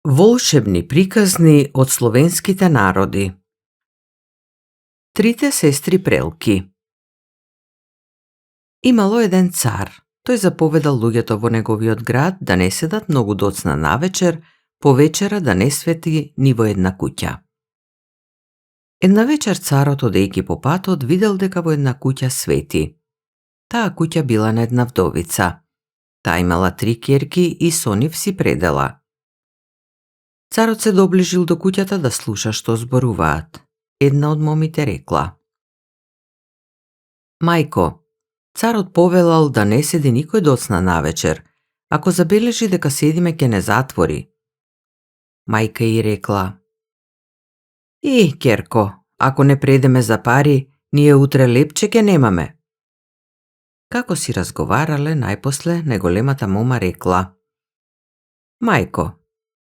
Волшебни приказни од словенските народи. Трите сестри Прелки. Имало еден цар. Тој заповедал луѓето во неговиот град да не седат многу доцна навечер, по вечера да не свети ни во една куќа. Една вечер царот, одејќи по патот, видел дека во една куќа свети. Таа куќа била на една вдовица. Таа имала 3 ќерки и со нив си предела. Царот се доближил до куќата да слуша што зборуваат. Една од момите рекла: Мајко, царот повелал да не седи никој доцна навечер. Ако забележи дека седиме, ќе не затвори. Мајка и рекла: ќерко, ако не предеме за пари, ние утре лепче ќе немаме. Како си разговарале, најпосле неголемата мома рекла: Мајко,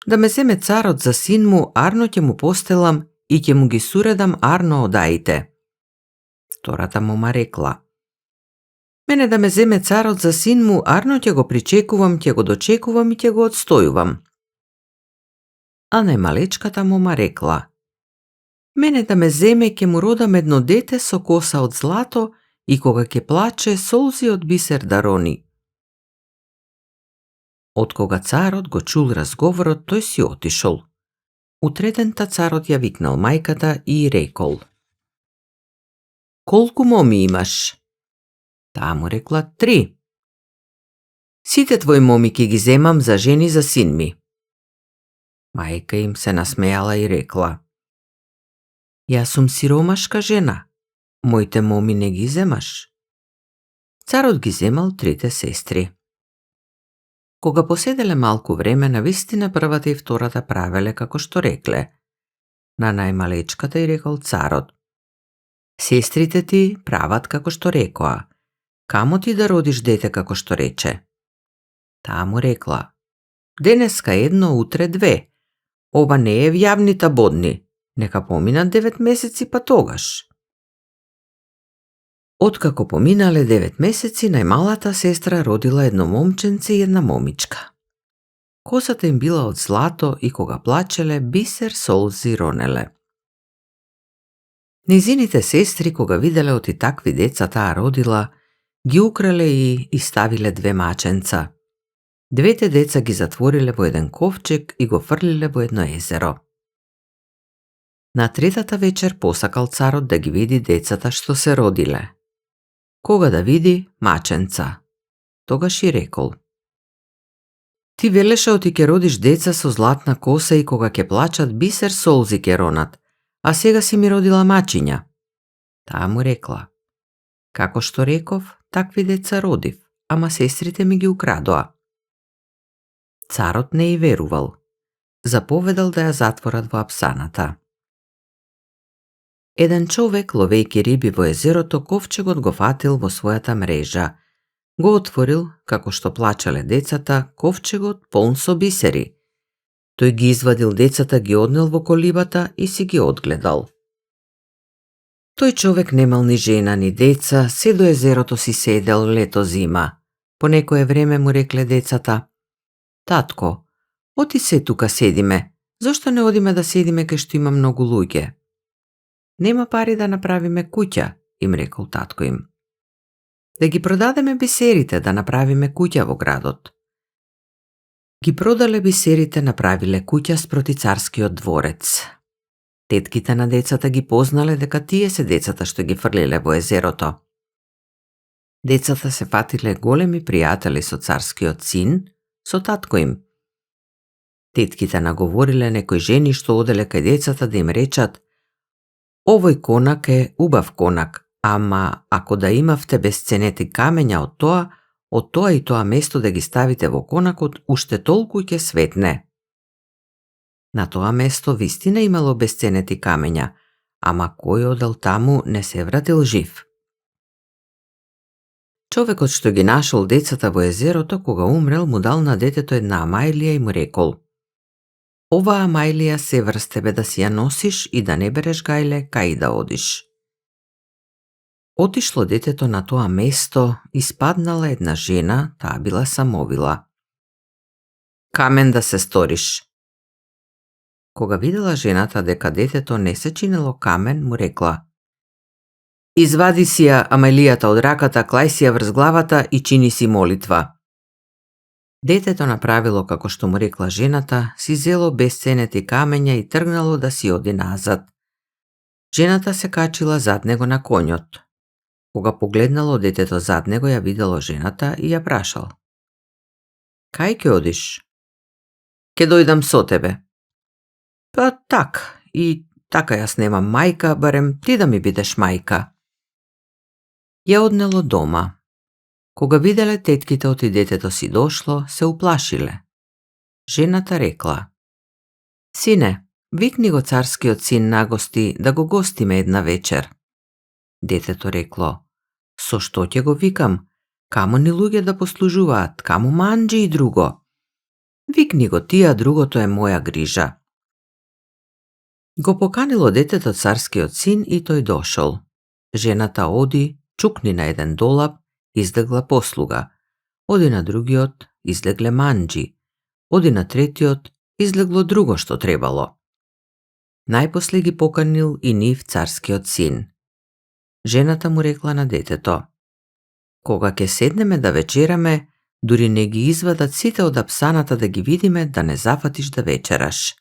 да ме земе царот за син му, арно ќе му постелам и ќе му ги суредам арно од аите. Втората мома рекла: Мене да ме земе царот за син му, арно ќе го причекувам, ќе го дочекувам и ќе го одстојувам. А најмалечката мома рекла: Мене да ме земе, ќе му родам едно дете со коса од злато и кога ќе плаче, солзи од бисер да рони. Откога царот го чул разговорот, тој си отишол. Утредента царот ја викнал мајката и рекол: Колку моми имаш? Таа му рекла: 3. Сите твои моми ќе ги земам за жени за син ми. Мајка им се насмејала и рекла: Јас сум сиромашка жена, моите моми не ги земаш. Царот ги земал 3 сестри. Кога поседеле малку време, навистина првата и втората правеле како што рекле. На најмалечката и рекол царот: Сестрите ти прават како што рекоа. Камо ти да родиш дете како што рече? Таа му рекла: Денеска едно, утре 2. Ова не е јавните бодни. Нека поминат 9 месеци, па тогаш. Откако поминале 9 месеци, најмалата сестра родила едно момченце и една момичка. Косата им била од злато и кога плачеле, бисер солзи ронеле. Низините сестри, кога виделе оти такви деца таа родила, ги украле и ставиле 2 маченца. 2 деца ги затвориле во еден ковчег и го фрлиле во едно езеро. На 3-та вечер посакал царот да ги види децата што се родиле. Кога да види маченца, тогаш и рекол: Ти велеше оти ќе родиш деца со златна коса и кога ќе плачат бисер солзи ќе ронат, а сега си ми родила мачиња. Таа му рекла: Како што реков, такви деца родив, ама сестрите ми ги украдоа. Царот не и верувал. Заповедал да ја затворат во апсаната. Еден човек, ловејќи риби во езерото, ковчегот го фатил во својата мрежа. Го отворил, како што плачале децата, ковчегот полн со бисери. Тој ги извадил децата, ги однел во колибата и си ги одгледал. Тој човек немал ни жена, ни деца, се до езерото си седел лето зима. По некое време му рекле децата: Татко, оти се тука седиме, зошто не одиме да седиме кај што има многу луѓе? Нема пари да направиме куќа, им рекол татко им. Да ги продадеме бисерите да направиме куќа во градот. Ги продале бисерите, направиле куќа спроти царскиот дворец. Тетките на децата ги познале дека тие се децата што ги фрлиле во езерото. Децата се фатиле големи пријатели со царскиот син, со татко им. Тетките наговориле некои жени што оделе кај децата да им речат: Овој конак е убав конак, ама ако да имавте безценети камења од тоа и тоа место да ги ставите во конакот, уште толку ќе светне. На тоа место вистина имало безценети камења, ама кој одел таму не се вратил жив. Човекот што ги нашол децата во езерото, кога умрел, му дал на детето една амајлија и му рекол: Оваа амајлија се врз тебе да си ја носиш и да не береш гајле кај да одиш. Отишло детето на тоа место и спаднала една жена, таа била самовила. Камен да се сториш. Кога видела жената дека детето не се чинело камен, му рекла: Извади си ја Амелијата од раката, клај си ја врз главата и чини си молитва. Детето направило како што му рекла жената, си зело безценети камења и тргнало да си оди назад. Жената се качила зад него на коњот. Кога погледнало детето зад него, ја видело жената и ја прашал: Кај ќе одиш? Ке дојдам со тебе. Па и така јас немам мајка, барем ти да ми бидеш мајка. Ја однело дома. Кога виделе тетките оти детето си дошло, се уплашиле. Жената рекла: Сине, викни го царскиот син на гости да го гостиме една вечер. Детето рекло: Со што ќе го викам? Камо ни луѓе да послужуваат, каму манџи и друго. Викни го ти, а другото е моја грижа. Го поканило детето царскиот син и тој дошол. Жената оди, чукни на еден долап, излегла послуга. Оди на другиот, излегле манџи. Оди на третиот, излегло друго што требало. Најпосле ги поканил и нив царскиот син. Жената му рекла на детето: Кога ќе седнеме да вечераме, дури не ги извадат сите од апсаната да ги видиме, да не зафатиш да вечераш.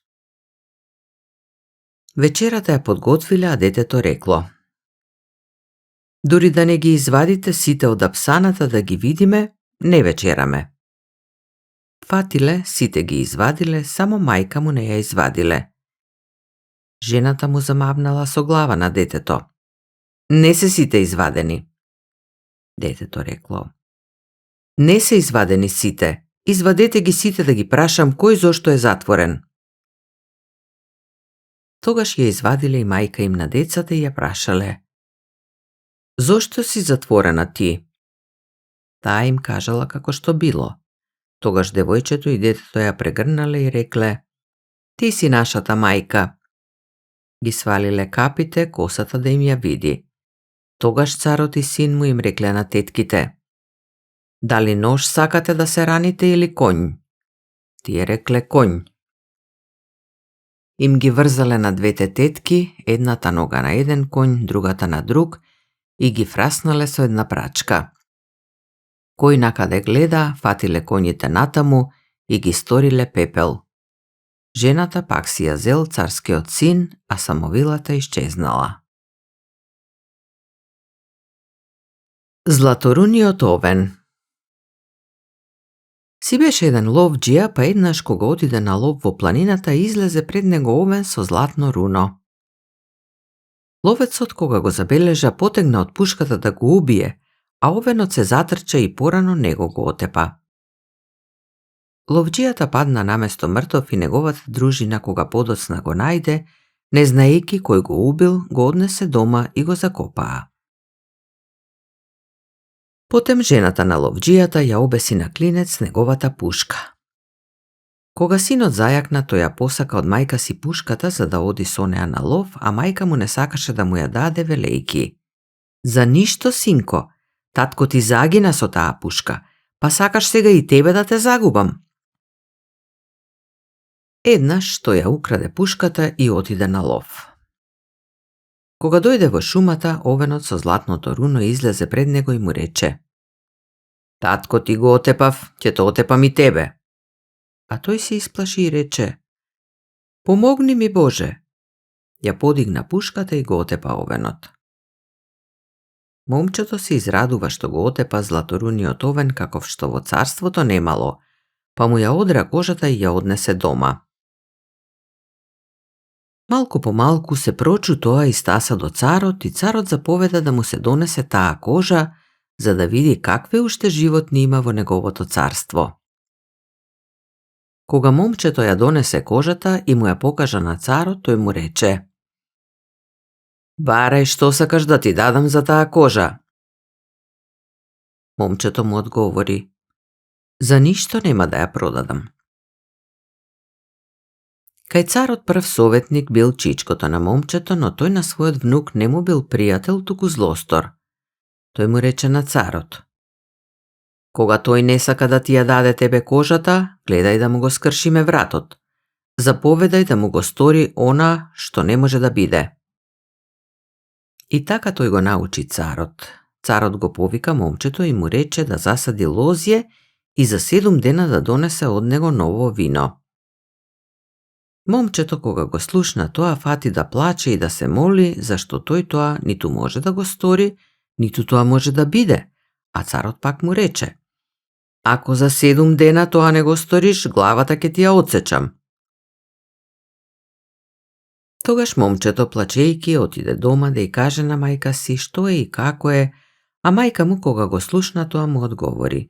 Вечерата ја подготвиле, а детето рекло: Дури да не ги извадите сите од апсаната да ги видиме, не вечераме. Фатиле, сите ги извадиле, само мајка му не ја извадиле. Жената му замавнала со глава на детето: Не се сите извадени. Детето рекло: Не се извадени сите. Извадете ги сите да ги прашам кој зошто е затворен. Тогаш ја извадиле и мајка им на децата и ја прашале: Зошто си затворена ти? Таа им кажала како што било. Тогаш девојчето и детето ја прегрнале и рекле: Ти си нашата мајка. Ги свалиле капите, косата да им ја види. Тогаш царот и син му им рекле на тетките: Дали нож сакате да се раните или коњ? Тие рекле коњ. Им ги врзале на двете тетки, едната нога на еден коњ, другата на друг, и ги фраснале со една прачка. Кој накаде гледа, фатиле коњите натаму и ги сториле пепел. Жената пак си ја зел царскиот син, а самовилата исчезнала. Златоруниот овен. Си беше еден ловџија, па еднаш кога отиде на лов во планината, излезе пред него овен со златно руно. Ловецот кога го забележа, потегна од пушката да го убие, а овенот се затрча и порано него го отепа. Ловџијата падна наместо мртов и неговата дружина кога подоцна го најде, не знаејќи кој го убил, го однесе дома и го закопаа. Потем жената на ловџијата ја обеси на клинец неговата пушка. Кога синот зајакна, тој ја посака од мајка си пушката за да оди со неа на лов, а мајка му не сакаше да му ја даде, велејки: За ништо, синко, татко ти загина со таа пушка, па сакаш сега и тебе да те загубам. Еднаш тој ја украде пушката и отиде на лов. Кога дојде во шумата, овенот со златното руно излезе пред него и му рече: Татко ти го отепав, ќе те отепам и тебе. А тој се исплаши и рече: Помогни ми, Боже. Ја подигна пушката и го отепа овенот. Момчето се израдува што го отепа златоруниот овен каков што во царството немало, па му ја одра кожата и ја однесе дома. Малку по малку се прочу тоа и стаса до царот, и царот заповеда да му се донесе таа кожа, за да види какви уште животни има во неговото царство. Кога момчето ја донесе кожата и му ја покажа на царот, тој му рече: Барај што сакаш да ти дадам за таа кожа. Момчето му одговори: За ништо нема да ја продадам. Кај царот прв советник бил чичкото на момчето, но тој на својот внук не му бил пријател, туку злостор. Тој му рече на царот: Кога тој не сака да ти ја даде тебе кожата, гледај да му го скршиме вратот. заповедај да му го стори она што не може да биде. И така тој го научи царот. Царот го повика момчето и му рече да засади лозје и за 7 дена да донесе од него ново вино. Момчето кога го слушна тоа фати да плаче и да се моли зашто тој тоа ниту може да го стори, ниту тоа може да биде, а царот пак му рече: ако за 7 дена тоа не го сториш, главата ќе ти ја одсечам. Тогаш момчето плачејќи отиде дома да ја каже на мајка си што е и како е, а мајка му кога го слушна тоа му одговори: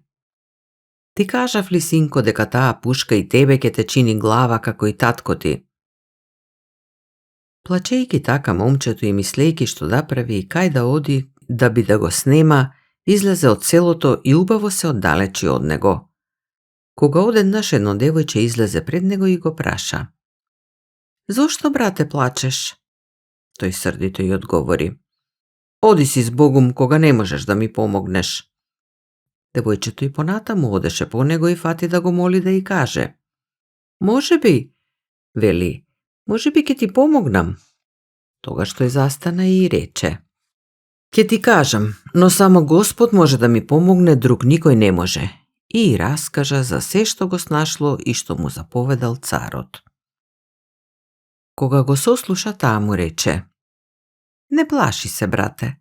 ти кажав ли, синко, дека таа пушка и тебе ќе те чини глава како и татко ти? Плачејќи така момчето и мислејќи што да прави и кај да оди да би да го снема, излезе од селото и убаво се оддалечи од него. Кога одеднаш едно девојче излезе пред него и го праша: зошто, брате, плачеш? Тој срдито и одговори: оди си збогум кога не можеш да ми помогнеш. Девојчето и понатаму одеше по него и фати да го моли да и каже: може би, вели, може би ќе ти помогнам. Тогаш тој застана и рече: ќе ти кажам, но само Господ може да ми помогне, друг никој не може. И раскажа за се што го снашло и што му заповедал царот. Кога го сослуша, таа му рече: не плаши се, брате,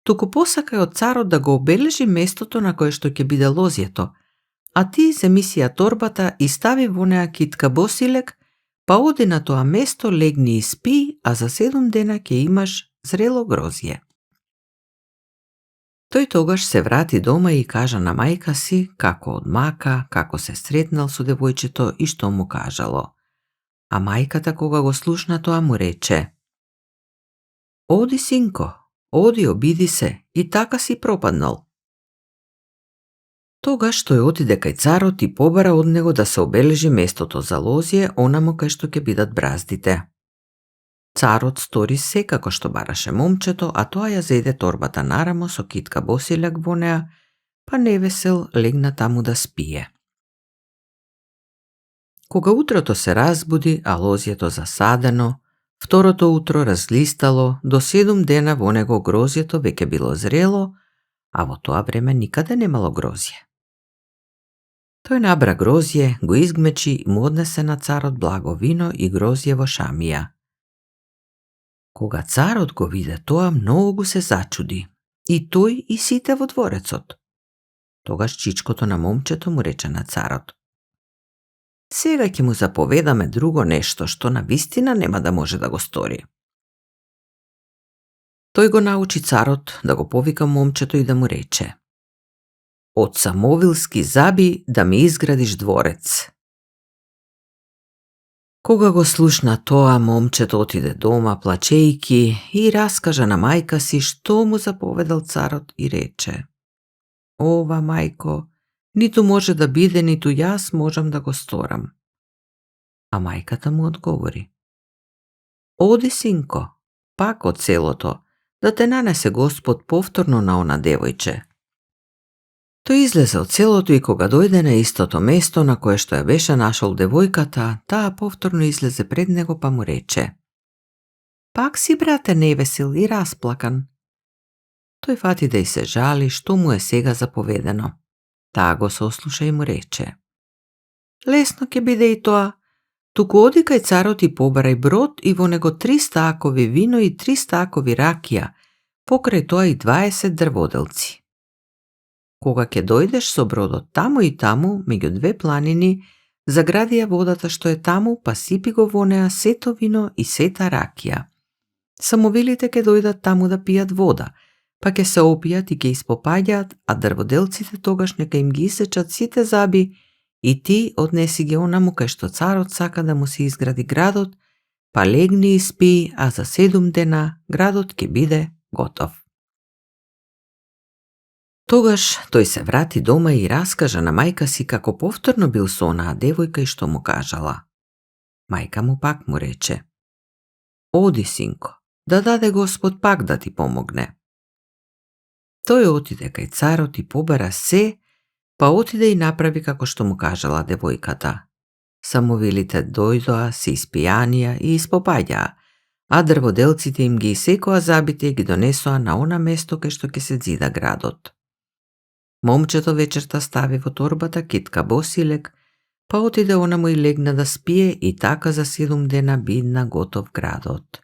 туку посакај од царот да го обележи местото на кое што ќе биде лозјето, а ти земи си ја торбата и стави во неа китка босилек, па оди на тоа место, легни и спи, а за 7 дена ќе имаш зрело грозје. Тој тогаш се врати дома и кажа на мајка си како одмака, како се сретнал со девојчето и што му кажало. А мајката кога го слушна тоа му рече: оди, синко, оди, обиди се, и така си пропаднал. Тогаш тој отиде кај царот и побара од него да се обележи местото за лозје, онамо кај што ќе бидат браздите. Царот стори се како што бараше момчето, а тоа ја зеде торбата нарамо со китка босилек во неа, па невесел легна таму да спие. Кога утрото се разбуди, а лозјето засадено, второто утро разлистало, до 7 дена во него грозјето веќе било зрело, а во тоа време никаде немало грозје. Тој набра грозје, го изгмечи и му однесе на царот благо вино и грозје во шамија. Кога царот го виде тоа, многу се зачуди, и тој и сите во дворецот. Тогаш чичкото на момчето му рече на царот: сега ќе му заповедаме друго нешто што на вистина нема да може да го стори. Тој го научи царот да го повика момчето и да му рече: од Самовилски заби да ми изградиш дворец. Кога го слушна тоа, момчето отиде дома плачејќи и раскажа на мајка си што му заповедал царот и рече: ова, мајко, ниту може да биде, ниту јас можам да го сторам. А мајката му одговори: оди, синко, пак од селото, да те нанесе Господ повторно на она девојче. Тој излезе од селото и кога дојде на истото место на кое што ја беше нашол девојката, таа повторно излезе пред него па му рече: пак си, брате, невесел и расплакан. Тој фати да и се жали што му е сега заповедено. Таа го сослуша и му рече: лесно ќе биде и тоа, туку оди кај царот и побарај брод и во него 300 акови вино и 300 акови ракија, покрај тоа и 20 дрводелци. Кога ќе дојдеш со бродот таму и таму, меѓу две планини, загради ја водата што е таму, па сипи го во неа сето вино и сета ракија. Самовилите ќе дојдат таму да пијат вода, па ќе се опијат и ќе испопаѓаат, а дрводелците тогаш нека им ги исечат сите заби и ти однеси ги онаму кај што царот сака да му се изгради градот, па легни и спи, а за 7 дена градот ќе биде готов. Тогаш тој се врати дома и раскажа на мајка си како повторно бил со онаа девојка и што му кажала. Мајка му пак му рече: оди, синко, да даде Господ пак да ти помогне. Тој отиде кај царот и побара се, па отиде и направи како што му кажала девојката. Самовилите дојдоа, се испијанија и испопаѓаа, а дрводелците им ги исекоа забите и ги донесоа на она место кај што ќе се зида градот. Момчето вечерта стави во торбата китка босилек, па отиде онаму и легна да спие и така за 7 дена бидна готов градот.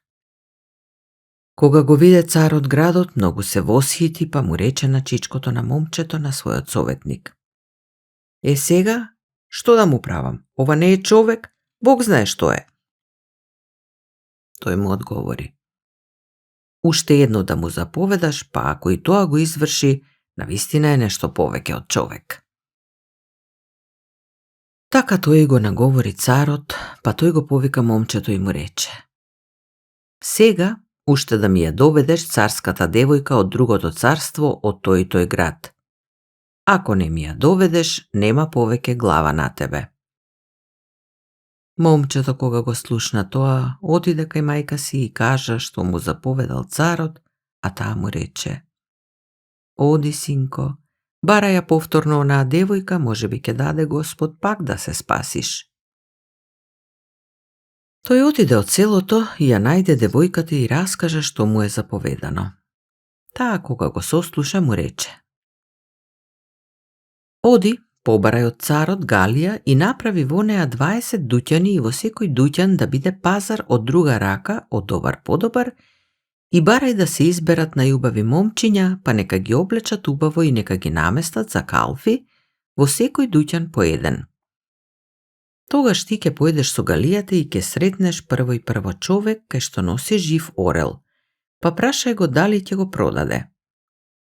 Кога го виде царот градот, многу се восхити, па му рече на чичкото на момчето на својот советник: сега, што да му правам? Ова не е човек, Бог знае што е. Тој му одговори: уште едно да му заповедаш, па ако и тоа го изврши, навистина е нешто повеќе од човек. Така тој го наговори царот, па тој го повика момчето и му рече: сега, уште да ми ја доведеш царската девојка од другото царство од тој и тој град. Ако не ми ја доведеш, нема повеќе глава на тебе. Момчето кога го слушна тоа, отиде кај мајка си и кажа што му заповедал царот, а таа му рече: оди, синко, барај ја повторно онаа девојка, можеби ќе даде Господ пак да се спасиш. Тој отиде од селото и ја најде девојката и раскажа што му е заповедано. Таа кога го сослуша му рече: оди, побарај од царот галија и направи во неа 20 дуќани и во секој дуќан да биде пазар од друга рака, од добар подобар, и барај да се изберат најубави момчиња, па нека ги облечат убаво и нека ги наместат за калфи, во секој дуќан по еден. Тогаш ти ќе поедеш со галијата и ќе сретнеш прво човек кај што носи жив орел, па прашај го дали ќе го продаде.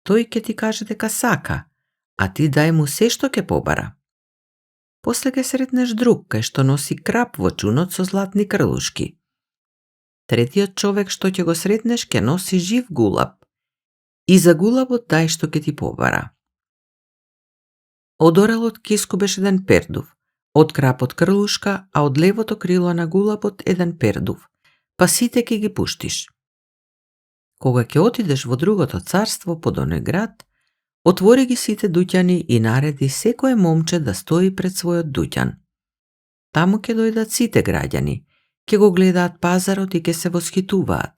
Тој ќе ти каже дека сака, а ти дај му се што ќе побара. После ќе сретнеш друг кај што носи крап во чунот со златни крлушки. Третиот човек што ќе го сретнеш ќе носи жив гулаб. И за гулабот дај што ќе ти побара. Од орелот ќе искубеш еден пердув, од крапот крлушка, а од левото крило на гулабот еден пердув, па сите ќе ги пуштиш. Кога ќе отидеш во другото царство под оној град, отвори ги сите дуќани и нареди секое момче да стои пред својот дуќан. Таму ќе дојдат сите граѓани, ќе го гледаат пазарот и ќе се восхитуваат,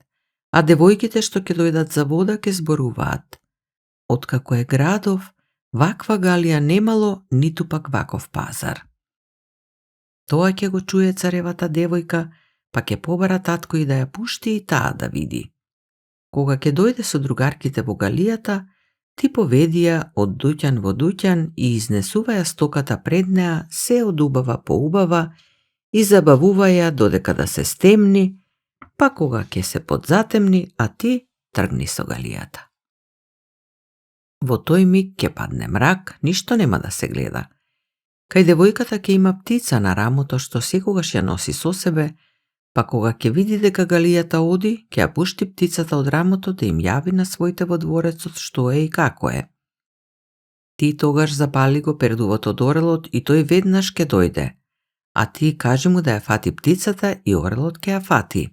а девојките што ќе дојдат за вода ќе зборуваат: откако е градов, ваква галија немало, ниту пак ваков пазар. Тоа ќе го чуе царевата девојка, па ќе побара татко и да ја пушти и таа да види. Кога ќе дојде со другарките во галијата, ти поведи ја од дуќан во дуќан и изнесуваја стоката пред неа се од убава по убава и забавувај ја додека да се стемни, па кога ќе се подзатемни, а ти тргни со галијата. Во тој миг ќе падне мрак, ништо нема да се гледа. Кај девојката ќе има птица на рамото што секогаш ја носи со себе, па кога ќе види дека галијата оди, ќе ја пушти птицата од рамото да им јави на своите во дворецот што е и како е. Ти тогаш запали го пердувот од орелот и тој веднаш ќе дојде, а ти кажи му да ја фати птицата и орелот ќе ја фати.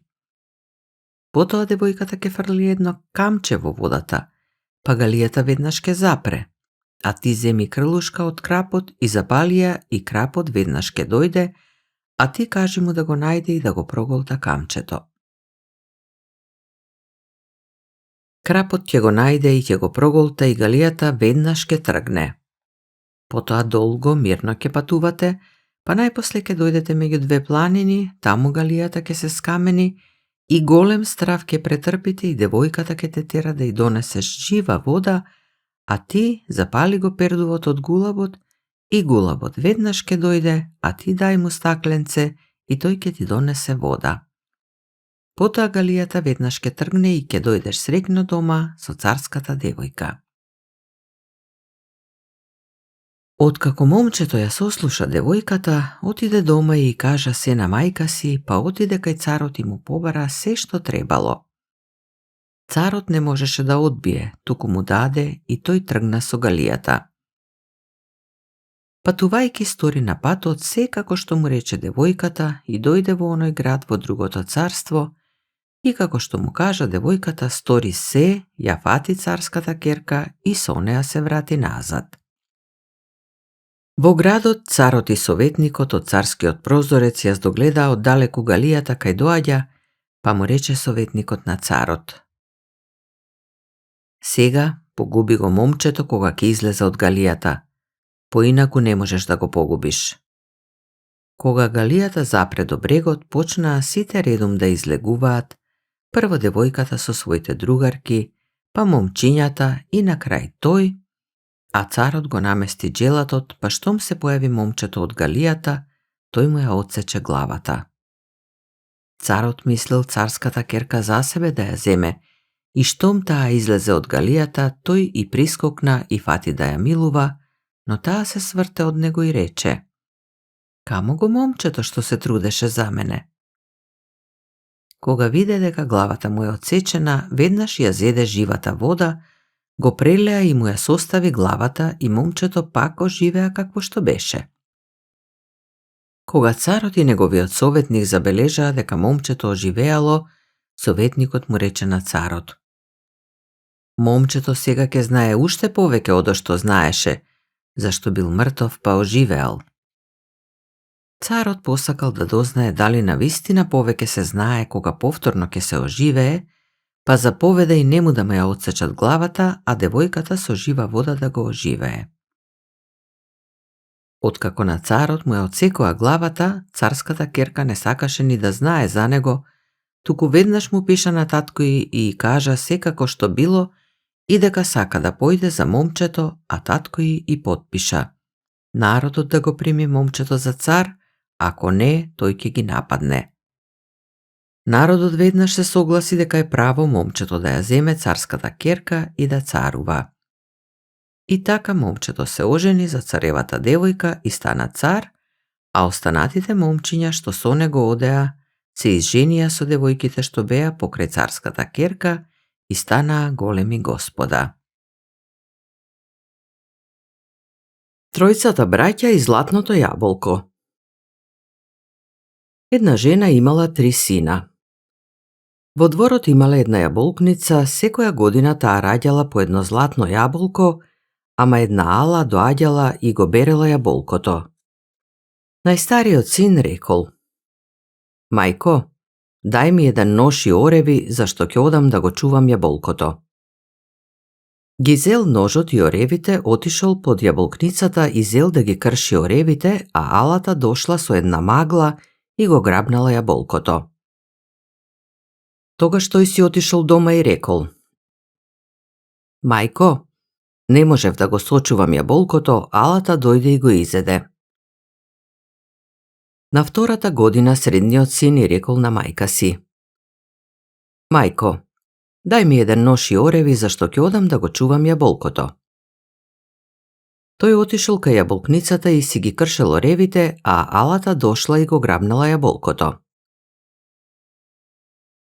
Потоа девојката ќе фрли едно камче во водата, па галијата веднаш ќе запре, а ти земи крлушка од крапот и запали ја и крапот веднаш ќе дојде, а ти кажи му да го најде и да го проголта камчето. Крапот ќе го најде и ќе го проголта и галијата веднаш ќе тргне. Потоа долго, мирно ќе патувате, па најпосле ќе дојдете меѓу две планини, таму галијата ќе се скамени и голем страв ќе претрпите и девојката ќе те тера да ја донесеш жива вода, а ти запали го пердувот од гулабот и гулабот веднаш ќе дојде, а ти дај му стакленце и тој ќе ти донесе вода. Потоа галијата веднаш ќе тргне и ќе дојдеш среќно дома со царската девојка. Откако момчето ја сослуша девојката, отиде дома и кажа се на мајка си, па отиде кај царот и му побара се што требало. Царот не можеше да одбие, туку му даде и тој тргна со галијата. Патувајќи стори на патот се како што му рече девојката и дојде во оној град во другото царство и како што му кажа девојката стори се, ја фати царската ќерка и со неа се врати назад. Во градот, царот и советникот од царскиот прозорец ја здогледаа оддалеку галијата кај доаѓа, па му рече советникот на царот: сега погуби го момчето кога ќе излезе од галијата, поинаку не можеш да го погубиш. Кога галијата запре до брегот, почнаа сите редом да излегуваат, прво девојката со своите другарки, па момчињата и на крај тој, а царот го намести джелатот, па штом се појави момчето од галијата, тој му ја отсече главата. Царот мислел царската керка за себе да ја земе, и штом таа излезе од галијата, тој и прискокна и фати да ја милува, но таа се сврте од него и рече: камо го момчето што се трудеше за мене? Кога виде дека главата му е отсечена, веднаш ја зеде живата вода, го прелеа и му ја состави главата и момчето пак оживеа какво што беше. Кога царот и неговиот советник забележаа дека момчето оживеало, советникот му рече на царот: момчето сега ќе знае уште повеќе од што знаеше, зашто бил мртов па оживеал. Царот посакал да дознае дали навистина повеќе се знае кога повторно ќе се оживее, па заповеда и нему да му ја отсечат главата, а девојката со жива вода да го оживее. Откако на царот му ја отсекоа главата, царската керка не сакаше ни да знае за него, туку веднаш му пиша на татко и кажа секако што било и дека сака да појде за момчето, а татко и потпиша: народот да го прими момчето за цар, ако не, тој ќе ги нападне. Народот веднаш се согласи дека е право момчето да ја земе царската керка и да царува. И така момчето се ожени за царевата девојка и стана цар, а останатите момчиња што со него одеа, се изженија со девојките што беа покрај царската керка и станаа големи господа. Тројцата браќа и златното јаболко. Една жена имала 3 сина. Во дворот имала една јаболкница, секоја година таа раѓала по едно златно јаболко, ама една ала доаѓала и го берела јаболкото. Најстариот син рекол: мајко, дај ми еден нож и ореви, зашто ќе одам да го чувам јаболкото. Ги зел ножот и оревите, отишол под јаболкницата и зел да ги крши оревите, а алата дошла со една магла и го грабнала јаболкото. Тогаш тој си отишол дома и рекол: мајко, не можев да го сочувам јаболкото, алата дојде и го изеде. На втората година средниот син и рекол на мајка си: мајко, дај ми еден нож и ореви, зашто ќе одам да го чувам јаболкото. Тој отишол кај јаболкницата и си ги кршел оревите, а алата дошла и го грабнала јаболкото.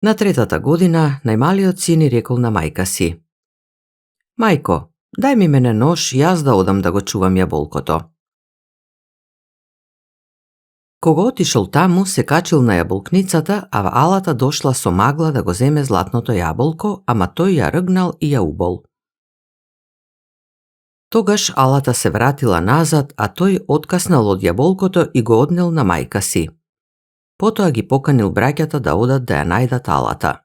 На третата година најмалиот син и рекол на мајка си: мајко, дај ми мене нож, јас да одам да го чувам јаболкото. Кога отишол таму, се качил на јаболкницата, а алата дошла со магла да го земе златното јаболко, ама тој ја ргнал и ја убол. Тогаш алата се вратила назад, а тој откаснал од јаболкото и го однел на мајка си. Потоа ги поканил браќата да одат да ја најдат алата.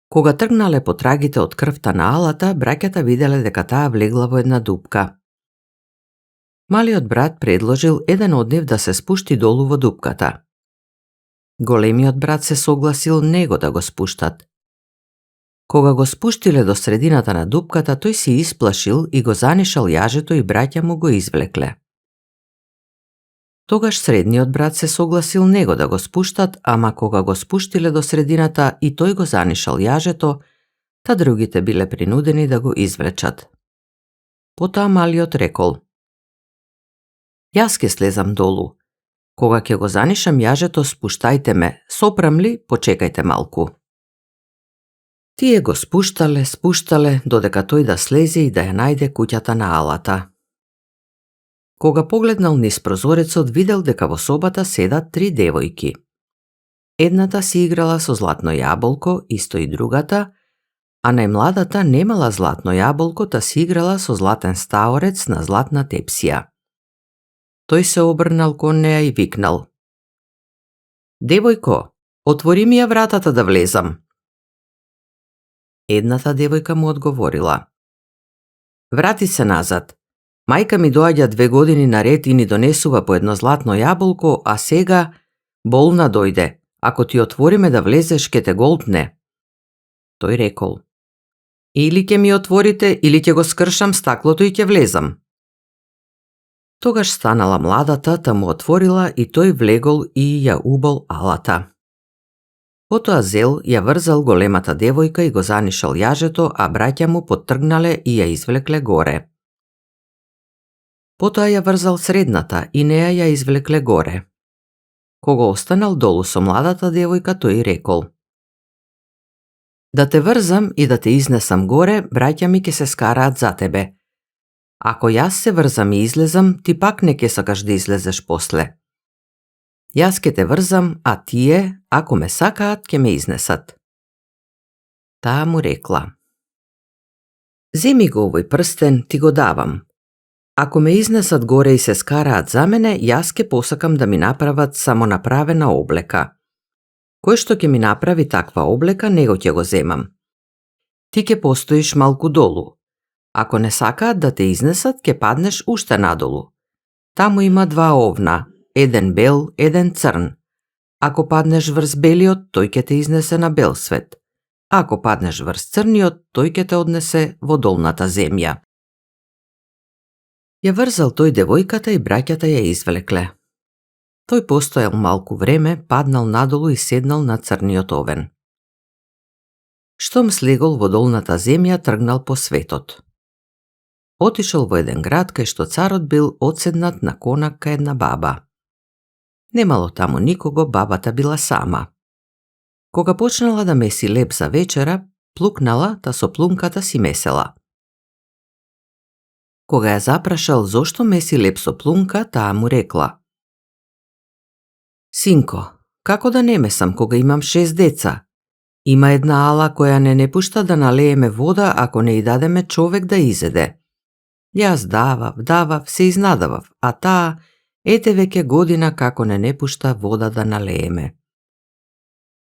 Кога тргнале по трагите од крвта на алата, браќата виделе дека таа влегла во една дупка. Малиот брат предложил еден од нив да се спушти долу во дупката. Големиот брат се согласил него да го спуштат. Кога го спуштиле до средината на дупката, тој се исплашил и го занишал јажето и браќа му го извлекле. Тогаш средниот брат се согласил него да го спуштат, ама кога го спуштиле до средината и тој го занишал јажето, та другите биле принудени да го извлечат. Потоа малиот рекол: јас ќе слезам долу. Кога ќе го занишам јажето, спуштајте ме, сопрам ли, почекајте малку. Тие го спуштале, додека тој да слезе и да ја најде куќата на алата. Кога погледнал низ прозорецот, видел дека во собата седат 3 девојки. Едната си играла со златно јаболко, исто и другата, а најмладата немала златно јаболко, та си играла со златен стаорец на златна тепсија. Тој се обрнал кон неа и викнал: "Девојко, отвори ми ја вратата да влезам." Едната девојка му одговорила: "Врати се назад. Мајка ми доаѓа 2 години наред и ни донесува по едно златно јаболко, а сега болна дојде. Ако ти отвориме да влезеш, ке те голтне." Тој рекол: "Или ќе ми отворите, или ќе го скршам стаклото и ќе влезам." Тогаш станала младата, та му отворила и тој влегол и ја убол алата. Потоа зел ја врзал големата девојка и го занишал јажето, а браќа му поттргнале и ја извлекле горе. Потоа ја врзал средната и неа ја извлекле горе. Кога останал долу со младата девојка, тој рекол: "Да те врзам и да те изнесам горе, браќа ми ќе се скараат за тебе. Ако јас се врзам и излезам, ти пак не ќе сакаш да излезеш после. Јас ќе те врзам, а тие, ако ме сакаат, ќе ме изнесат." Таа му рекла: "Земи го овој прстен, ти го давам. Ако ме изнесат горе и се скараат за мене, јас ќе посакам да ми направат самонаправена облека. Кој што ќе ми направи таква облека, него ќе го земам. Ти ќе постоиш малку долу. Ако не сакаат да те изнесат, ќе паднеш уште надолу. Таму има 2 овна, еден бел, еден црн. Ако паднеш врз белиот, тој ќе те изнесе на бел свет. Ако паднеш врз црниот, тој ќе те однесе во долната земја." Ја врзал тој девојката и браќата ја извлекле. Тој постоел малку време, паднал надолу и седнал на црниот овен. Штом слегол во долната земја, тргнал по светот. Отишол во еден град кај што царот бил одседнат на конак кај една баба. Немало таму никого, бабата била сама. Кога почнала да меси леб за вечера, плукнала, та со плунката си месела. Кога ја запрашал зошто меси леб со плунка, таа му рекла: "Синко, како да не месам кога имам 6 деца? Има една ала која не пушта да налееме вода ако не и дадеме човек да изеде. Јас давав, се изнадавав, а таа, ете веќе година како не пушта вода да налееме.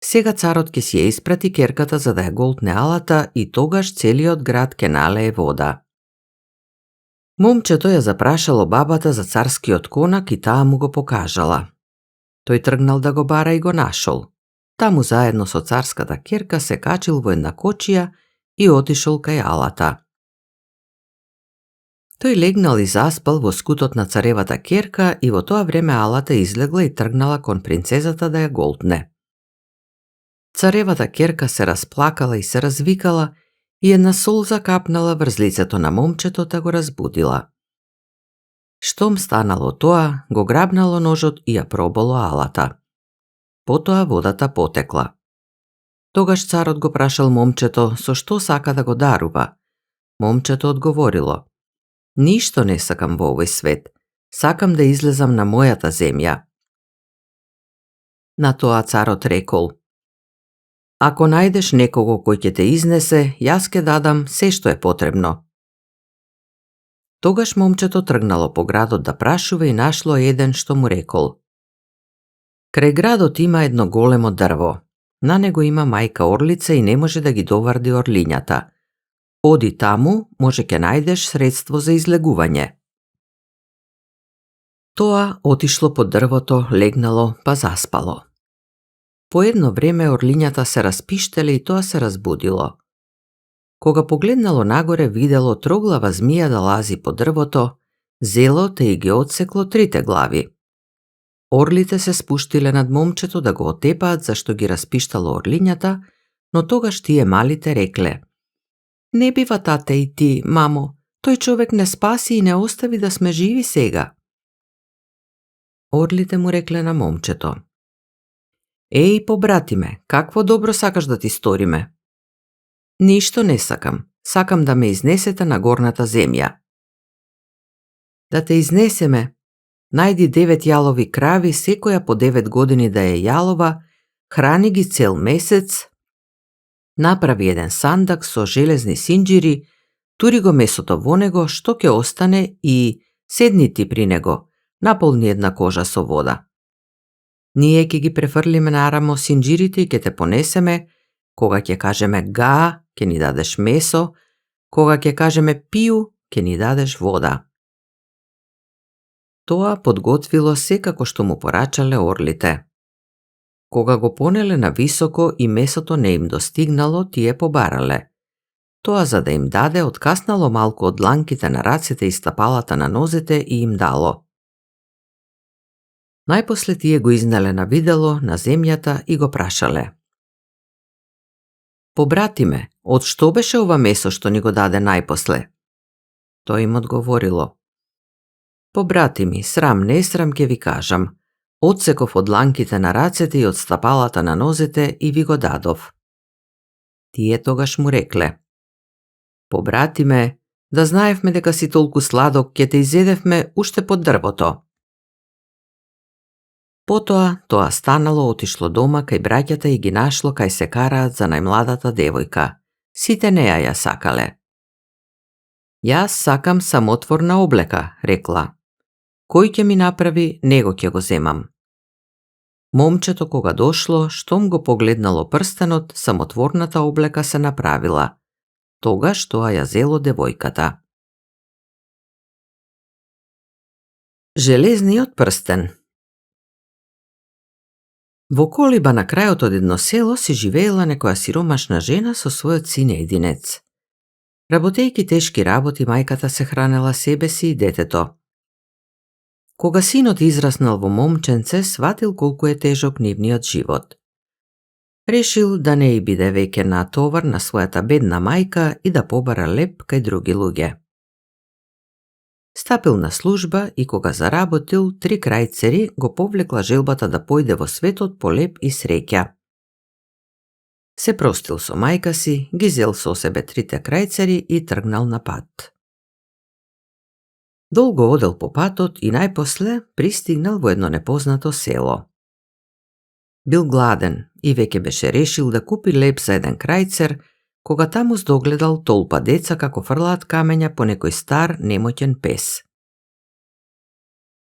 Сега царот ќе си ја испрати керката за да ја голтне алата и тогаш целиот град ќе налее вода." Момчето ја запрашало бабата за царскиот конак и таа му го покажала. Тој тргнал да го бара и го нашол. Таму заедно со царската керка се качил во една кочија и отишол кај алата. Тој легнал и заспал во скутот на царевата керка и во тоа време алата излегла и тргнала кон принцезата да ја голтне. Царевата керка се расплакала и се развикала и една солза капнала врз лицето на момчето та го разбудила. Штом станало тоа, го грабнало ножот и ја проболо алата. Потоа водата потекла. Тогаш царот го прашал момчето со што сака да го дарува. Момчето одговорило: "Ништо не сакам во овој свет. Сакам да излезам на мојата земја." На тоа царот рекол: "Ако најдеш некого кој ќе те изнесе, јас ќе дадам се што е потребно." Тогаш момчето тргнало по градот да прашува и нашло еден што му рекол: "Крај градот има едно големо дрво. На него има мајка орлица и не може да ги доварди орлињата. Оди таму, може ќе најдеш средство за излегување." Тоа отишло под дрвото, легнало, па заспало. По едно време орлињата се распиштеле и тоа се разбудило. Кога погледнало нагоре, видело троглава змија да лази по дрвото, зело те и ги одсекло 3 глави. Орлите се спуштиле над момчето да го отепаат зашто ги распиштало орлињата, но тогаш тие малите рекле: "Не бива, тате и ти, мамо, тој човек не спаси и не остави да сме живи сега." Орлите му рекле на момчето: "Еј, побратиме, какво добро сакаш да ти сториме?" "Ништо не сакам, сакам да ме изнесете на горната земја." "Да те изнесеме, најди 9 јалови крави, секоја по 9 години да е јалова, храни ги цел месец, Направи еден сандак со железни синџири, тури го месото во него што ќе остане и седни ти при него, наполни една кожа со вода. Ние ќе ги префрлиме нарамо синџирите и ќе те понесеме, кога ќе кажеме га, ќе ни дадеш месо, кога ќе кажеме пију, ќе ни дадеш вода. Тоа подготвило секако што му порачале орлите. Кога го понеле на високо и месото не им достигнало, тие побарале. Тоа за да им даде, откаснало малку од дланките на рацете и стапалата на нозете и им дало. Најпосле тие го изнеле на видело на земјата и го прашале: "Побратиме, од што беше ова месо што ни го даде најпосле?" Тој им одговорило: "Побратими, срам не срам ќе ви кажам. Одсеков од дланките на рацете и од стапалата на нозете и ви го дадов." Тие тогаш му рекле: "Побратиме, да знаевме дека си толку сладок, ќе те изедевме уште под дрвото." Потоа, тоа станало, отишло дома кај браќата и ги нашло кај се караат за најмладата девојка. Сите неа ја сакале. "Јас сакам самотворна облека," рекла. "Кој ќе ми направи, него ќе го земам." Момчето кога дошло, штом го погледнало прстенот, самотворната облека се направила. Тогаш тоа ја зело девојката. Железниот прстен. Во колиба на крајот од едно село си живеела некоја сиромашна жена со својот син единец. Работејќи тешки работи, мајката се хранела себе си и детето. Кога синот израснал во момченце, сватил колку е тежок нивниот живот. Решил да не и биде веќе на товар на својата бедна мајка и да побара леп кај други луѓе. Стапил на служба и кога заработил 3 крајцери, го повлекла желбата да појде во светот по леп и среќа. Се простил со мајка си, ги зел со себе 3 крајцери и тргнал на пат. Долго одел по патот и најпосле пристигнал во едно непознато село. Бил гладен и веќе беше решил да купи леп за еден крајцер, кога таму здогледал толпа деца како фрлаат камења по некој стар, немоќен пес.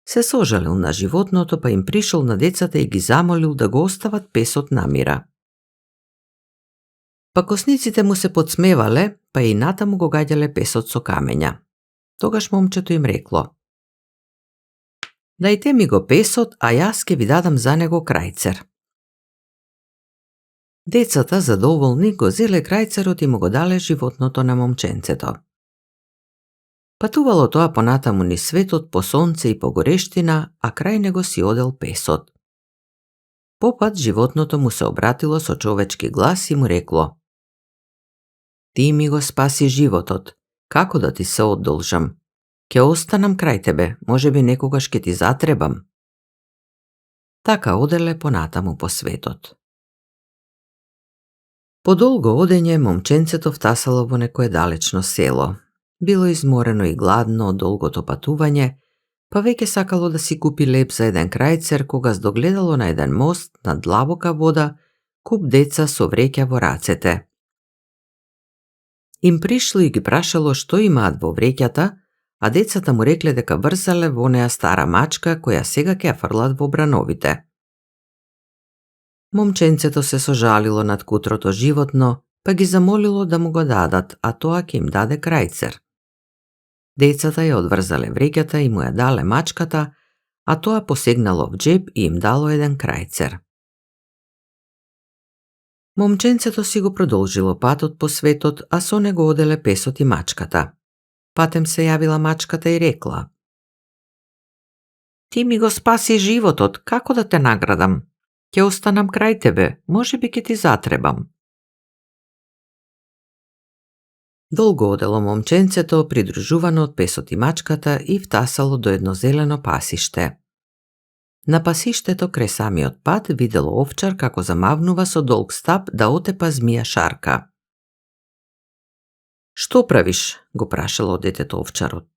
Се сожалил на животното, па им пришол на децата и ги замолил да го остават песот намира. Пакосниците му се подсмевале, па и натаму го гаѓале песот со камења. Тогаш момчето им рекло: "Дајте ми го песот, а јас ќе ви дадам за него крајцер." Децата, задоволни, го зеле крајцерот и му го дале животното на момченцето. Патувало тоа понатаму низ светот по сонце и по горештина, а крај него си одел песот. Попат животното му се обратило со човечки глас и му рекло: "Ти ми го спаси животот, како да ти се одолжам? Ќе останам крај тебе, можеби некогаш ќе ти затребам." Така оделе понатаму по светот. По долго одење, момченцето втасало во некое далечно село. Било изморено и гладно од долгото патување, па веќе сакало да си купи леп за еден крајцер, кога здогледало на еден мост над длабока вода куп деца со вреќа во рацете. Им пришло и ги прашало што имаат во вреќата, а децата му рекле дека врзале во неа стара мачка која сега ќе ја фрлат во брановите. Момченцето се сожалило над кутрото животно, па ги замолило да му го дадат, а тоа ќе им даде крајцер. Децата ја одврзале вреќата и му ја дале мачката, а тоа посегнало в джеб и им дало еден крајцер. Момченцето си го продолжило патот по светот, а со него оделе песот и мачката. Патем се јавила мачката и рекла: "Ти ми го спаси животот, како да те наградам? Ќе останам крај тебе, можеби ќе ти затребам." Долго одело момченцето, придружувано од песот и мачката, и втасало до едно зелено пасиште. На пасиштето крај самиот пат видело овчар како замавнува со долг стап да отепа змија шарка. "Што правиш?" го прашало детето овчарот,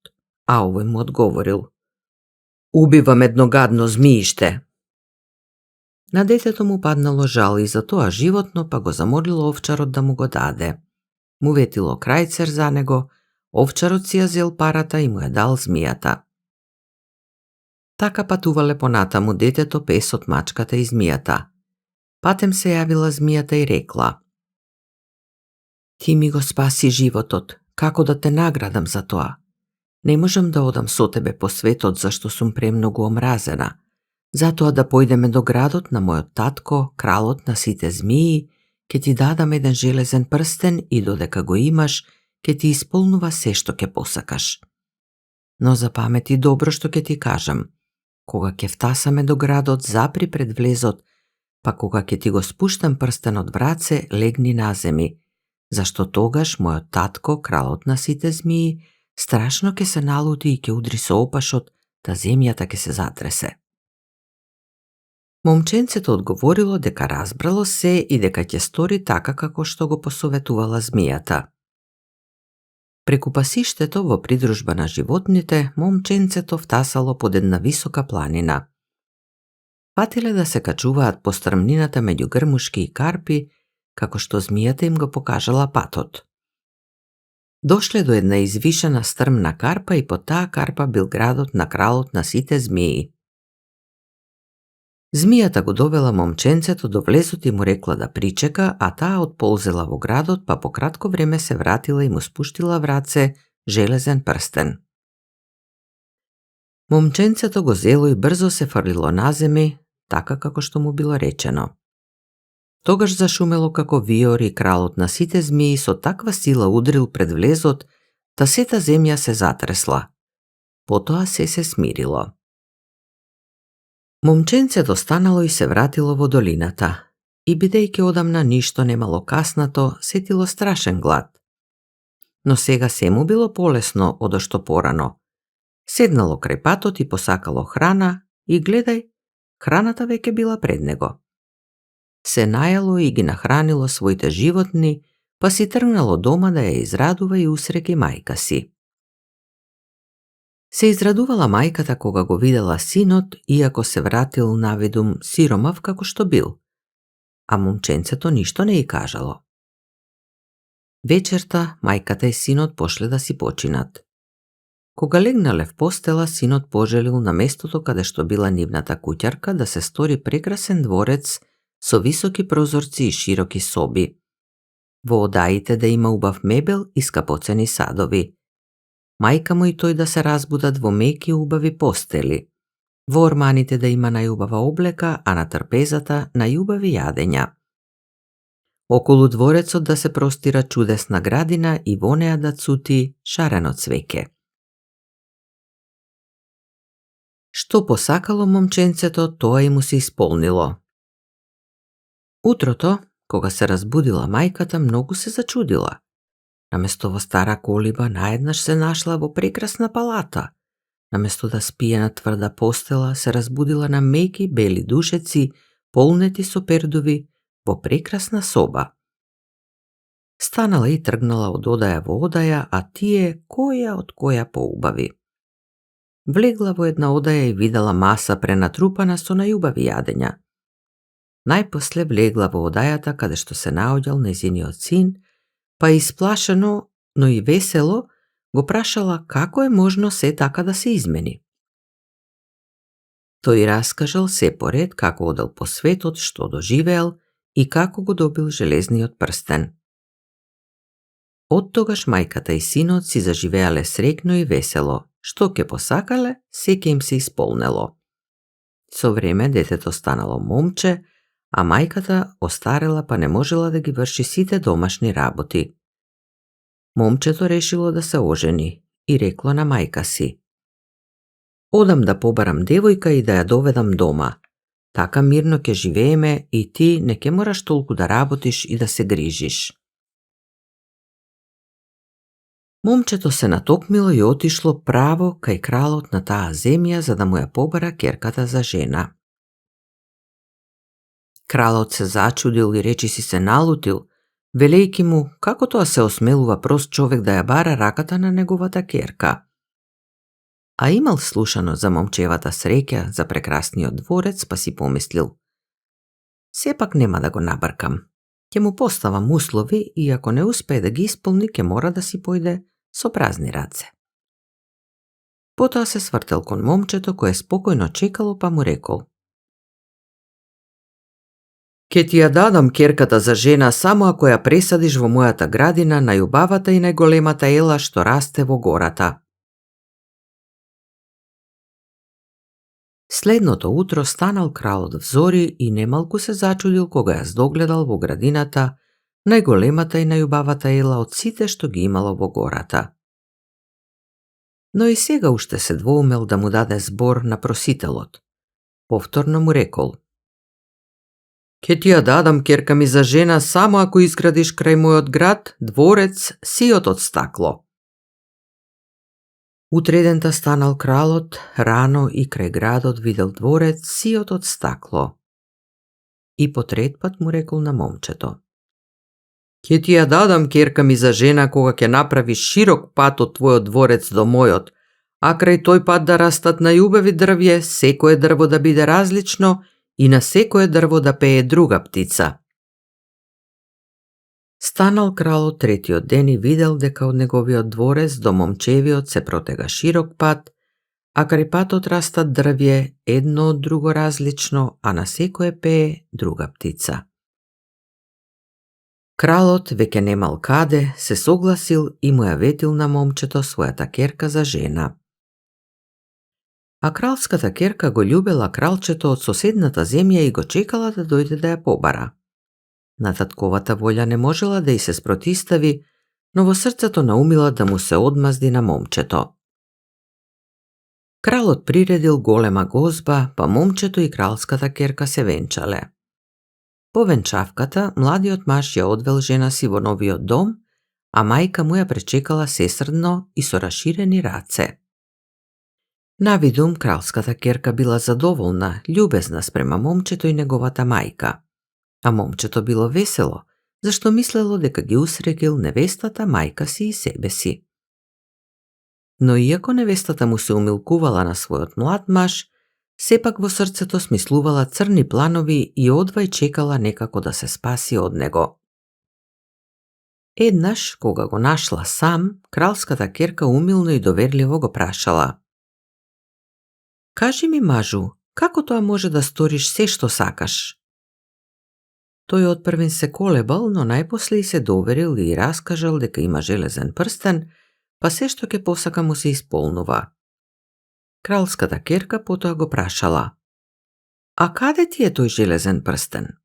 а овој му одговорил: "Убивам едно гадно змииште." На детето му паднало жал и за тоа животно, па го замолило овчарот да му го даде. Му ветило крајцер за него, овчарот си ја зел парата и му ја дал змијата. Така патувале понатаму детето, песот, мачката и змијата. Патем се јавила змијата и рекла: Ти ми го спаси животот, како да те наградам за тоа? Не можам да одам со тебе по светот, зашто сум премногу омразена. Затоа да појдеме до градот на мојот татко, кралот на сите змии, ќе ти дадам еден железен прстен и додека го имаш, ќе ти исполнува се што ќе посакаш. Но запамети добро што ќе ти кажам. Кога ќе втасаме до градот, запри пред влезот, па кога ќе ти го спуштам прстенот в раце, легни на земи, зашто тогаш мојот татко, кралот на сите змии, страшно ќе се налути и ќе удри со опашот, та земјата ќе се затресе. Момченцето одговорило дека разбрало се и дека ќе стори така како што го посоветувала змијата. Преку пасиштето во придружба на животните, момченцето втасало под една висока планина. Патиле да се качуваат по стрмнината меѓу грмушки и карпи, како што змијата им го покажала патот. Дошле до една извишена стрмна карпа и по таа карпа бил градот на кралот на сите змии. Змијата го довела момченцето до влезот и му рекла да причека, а таа отползела во градот, па по кратко време се вратила и му спуштила в раце железен прстен. Момченцето го зело и брзо се фрлило на земи, така како што му било речено. Тогаш зашумело како виор и кралот на сите змии со таква сила удрил пред влезот, та сета земја се затресла. Потоа се смирило. Момченцето станало и се вратило во долината, и бидејќи одамна ништо немало каснато, сетило страшен глад. Но сега се му било полесно одошто порано. Седнало крај патот и посакало храна и гледај, храната веќе била пред него. Се најало и ги нахранило своите животни, па си тргнало дома да ја израдува и усреќи мајка си. Се израдувала мајката кога го видела синот, иако се вратил наведум сиромав како што бил, а момченцето ништо не ја кажало. Вечерта мајката и синот пошле да си починат. Кога легнале в постела, синот пожелил на местото каде што била нивната куќарка да се стори прекрасен дворец со високи прозорци и широки соби. Во одаите да има убав мебел и скапоцени садови. Мајка му и тој да се разбудат во меки убави постели. Во орманите да има најубава облека, а на трпезата најубави јадења. Околу дворецот да се простира чудесна градина и во неа да цути шарено цвеќе. Што посакало момченцето, тоа и му се исполнило. Утрото, кога се разбудила мајката, многу се зачудила. Наместо во стара колиба, наеднаш се нашла во прекрасна палата. Наместо да спие на тврда постела, се разбудила на меки бели душеци, полнети со пердови, во прекрасна соба. Станала и тргнала од одаја во одаја, а тие која од која поубави. Влегла во една одаја и видела маса пренатрупана со најубави јадења. Најпосле влегла во одајата каде што се наоѓал нејзиниот син, па исплашено, но и весело, го прашала како е можно се така да се измени. Тој раскажал се поред како одел по светот, што доживеел и како го добил железниот прстен. Од тогаш мајката и синот си заживеале среќно и весело, што ќе посакале, се ќе им се исполнело. Со време детето станало момче, а мајката остарела па не можела да ги врши сите домашни работи. Момчето решило да се ожени и рекло на мајка си: Одам да побарам девојка и да ја доведам дома. Така мирно ќе живееме и ти не ќе мораш толку да работиш и да се грижиш. Момчето се натокмило и отишло право кај кралот на таа земја за да му ја побара ќерката за жена. Кралот се зачудил и речиси се налутил, велејки му како тоа се осмелува прост човек да ја бара раката на неговата ќерка. А имал слушано за момчевата среќа, за прекрасниот дворец, па си помислил: Сепак нема да го набркам. Ќе му поставам услови и ако не успее да ги исполни, ќе мора да си појде со празни раце. Потоа се свртел кон момчето кое спокојно чекало, па му рекол: Ке ти ја дадам керката за жена само ако ја пресадиш во мојата градина, најубавата и најголемата ела што расте во гората. Следното утро станал кралот взори и немалку се зачудил кога ја здогледал во градината најголемата и најубавата ела од сите што ги имало во гората. Но и сега уште се двоумел да му даде збор на просителот. Повторно му рекол: Ке ти ја дадам керка ми за жена само ако изградиш крај мојот град дворец сиот од стакло. Утредента станал кралот, рано и крај градот видел дворец сиот од стакло. И по трет пат му рекол на момчето: Ке ти ја дадам керка ми за жена кога ќе направиш широк пат од твојот дворец до мојот, а крај тој пат да растат најубави дрвје, секое дрво да биде различно и на секое дрво да пее друга птица. Станал кралот третиот ден и видел дека од неговиот дворец до момчевиот се протега широк пат, а крај патот растат дрвје едно од друго различно, а на секое пее друга птица. Кралот веќе немал каде, се согласил и му ја ветил на момчето својата керка за жена. А кралската керка го љубела кралчето од соседната земја и го чекала да дојде да ја побара. На татковата волја не можела да й се спротистави, но во срцето наумила да му се одмазди на момчето. Кралот приредил голема гозба, па момчето и кралската керка се венчале. По венчавката, младиот маж ја одвел жена си во новиот дом, а мајка му ја пречекала сесрдно и со раширени раце. Навидум, кралската керка била задоволна, љубезна спрема момчето и неговата мајка. А момчето било весело, зашто мислело дека ги усрекил невестата, мајка си и себе си. Но иако невестата му се умилкувала на својот млад маж, сепак во срцето смислувала црни планови и одвај чекала некако да се спаси од него. Еднаш, кога го нашла сам, кралската керка умилно и доверливо го прашала: Кажи ми, мажу, како тоа може да сториш се што сакаш? Тој одпрвен се колебал, но најпосле и се доверил и раскажал дека има железен прстен, па се што ќе посака му се исполнува. Кралската керка потоа го прашала: А каде ти е тој железен прстен?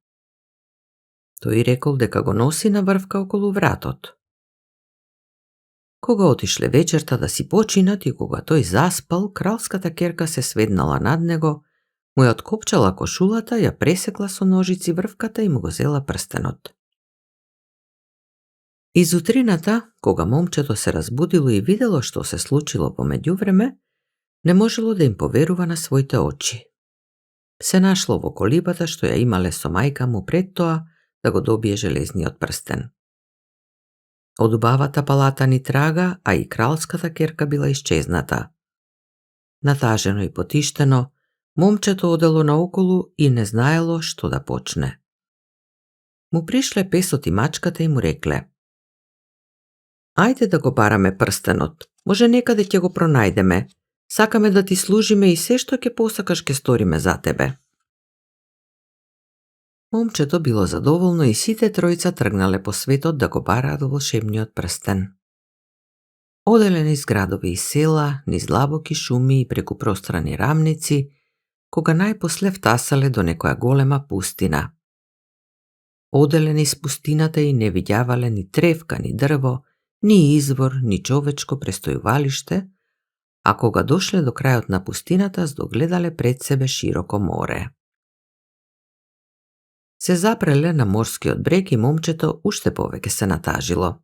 Тој рекол дека го носи на врвка околу вратот. Кога отишле вечерта да си починат и кога тој заспал, кралската керка се сведнала над него, му ја откопчала кошулата, ја пресекла со ножици врвката и му го зела прстенот. Изутрината, кога момчето се разбудило и видело што се случило по меѓувреме, не можело да им поверува на своите очи. Се нашло во колибата што ја имале со мајка му пред тоа да го добие железниот прстен. Од убавата палата ни трага, а и кралската керка била исчезната. Натажено и потиштено, момчето одело наоколу и не знаело што да почне. Му пришле песот и мачката и му рекле: Ајде да го бараме прстенот, може некаде ќе го пронајдеме, сакаме да ти служиме и се што ќе посакаш ќе сториме за тебе. Момчето било задоволно и сите тројца тргнале по светот да го бараат волшебниот прстен. Оделе низ градови и села, низ длабоки шуми и преку пространи рамници, кога најпосле втасале до некоја голема пустина. Оделе низ пустината и не видјавале ни тревка, ни дрво, ни извор, ни човечко престојувалиште, а кога дошле до крајот на пустината, здогледале пред себе широко море. Се запреле на морскиот брег и момчето уште повеќе се натажило.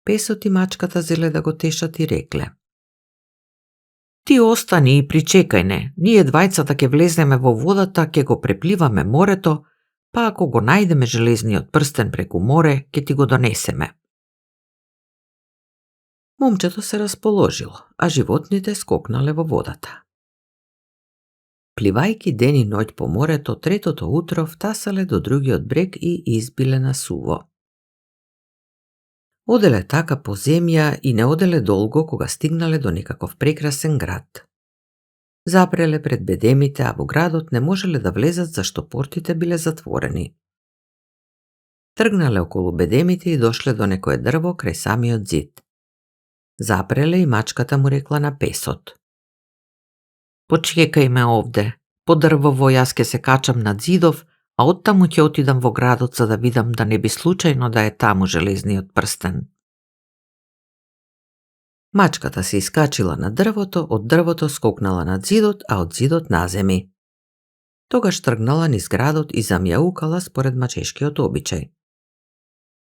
Песот и мачката зеле да го тешат и рекле: Ти остани и причекај не, ние двајцата ќе влезнеме во водата, ќе го препливаме морето, па ако го најдеме железниот прстен преку море, ќе ти го донесеме. Момчето се расположило, а животните скокнале во водата. Пливајки ден и ноќ по морето, третото утро втасале до другиот брег и избиле на суво. Оделе така по земја и не оделе долго кога стигнале до некаков прекрасен град. Запреле пред бедемите, а во градот не можеле да влезат зашто портите биле затворени. Тргнале околу бедемите и дошле до некое дрво крај самиот зид. Запреле и мачката му рекла на песот: "Почекај ме овде, по дрвово јас ке се качам над зидов, а оттаму ќе отидам во градот за да видам да не би случајно да е таму железниот прстен." Мачката се искачила на дрвото, од дрвото скокнала над зидот, а од зидот на земи. Тогаш тргнала низ градот и замјаукала според мачешкиот обичај.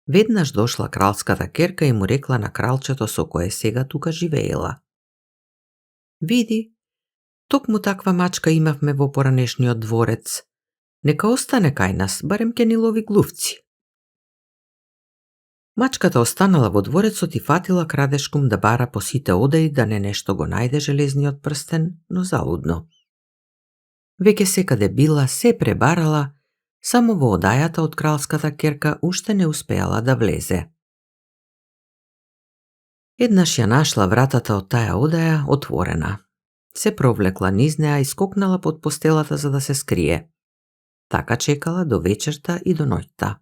Веднаш дошла кралската ќерка и му рекла на кралчето со кое сега тука живеела: "Види, токму таква мачка имавме во поранешниот дворец. Нека остане кај нас, барем ќе ни лови глувци." Мачката останала во дворецот и фатила крадешком да бара по сите одаи да не нешто го најде железниот прстен, но залудно. Веќе секаде била, се пребарала, само во одајата од кралската ќерка уште не успеала да влезе. Еднаш ја нашла вратата од таа одаја отворена. Се провлекла низ неа и скокнала под постелата за да се скрие. Така чекала до вечерта и до ноќта.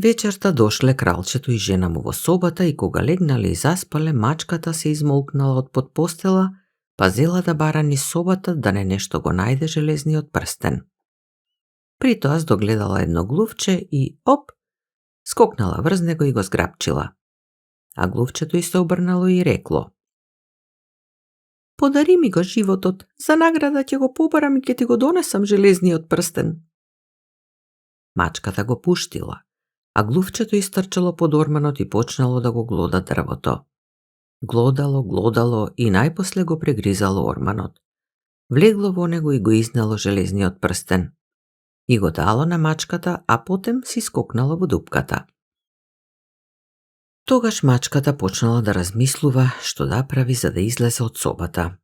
Вечерта дошле кралчето и жена му во собата и кога легнале и заспале, мачката се измолкнала од под постела, па зела да бара низ собата да не нешто го најде железниот прстен. При тоа здогледала едно глувче и, оп, скокнала врз него и го зграпчила. А глувчето и се обрнало и рекло: "Подари ми го животот, за награда ќе го побарам и ќе ти го донесам железниот прстен." Мачката го пуштила, а глувчето истрчало под орманот и почнало да го глода дрвото. Глодало и најпосле го прегризало орманот. Влегло во него и го изнело железниот прстен. И го дало на мачката, а потем си скокнало во дупката. Тогаш мачката почнала да размислува што да прави за да излезе од собата.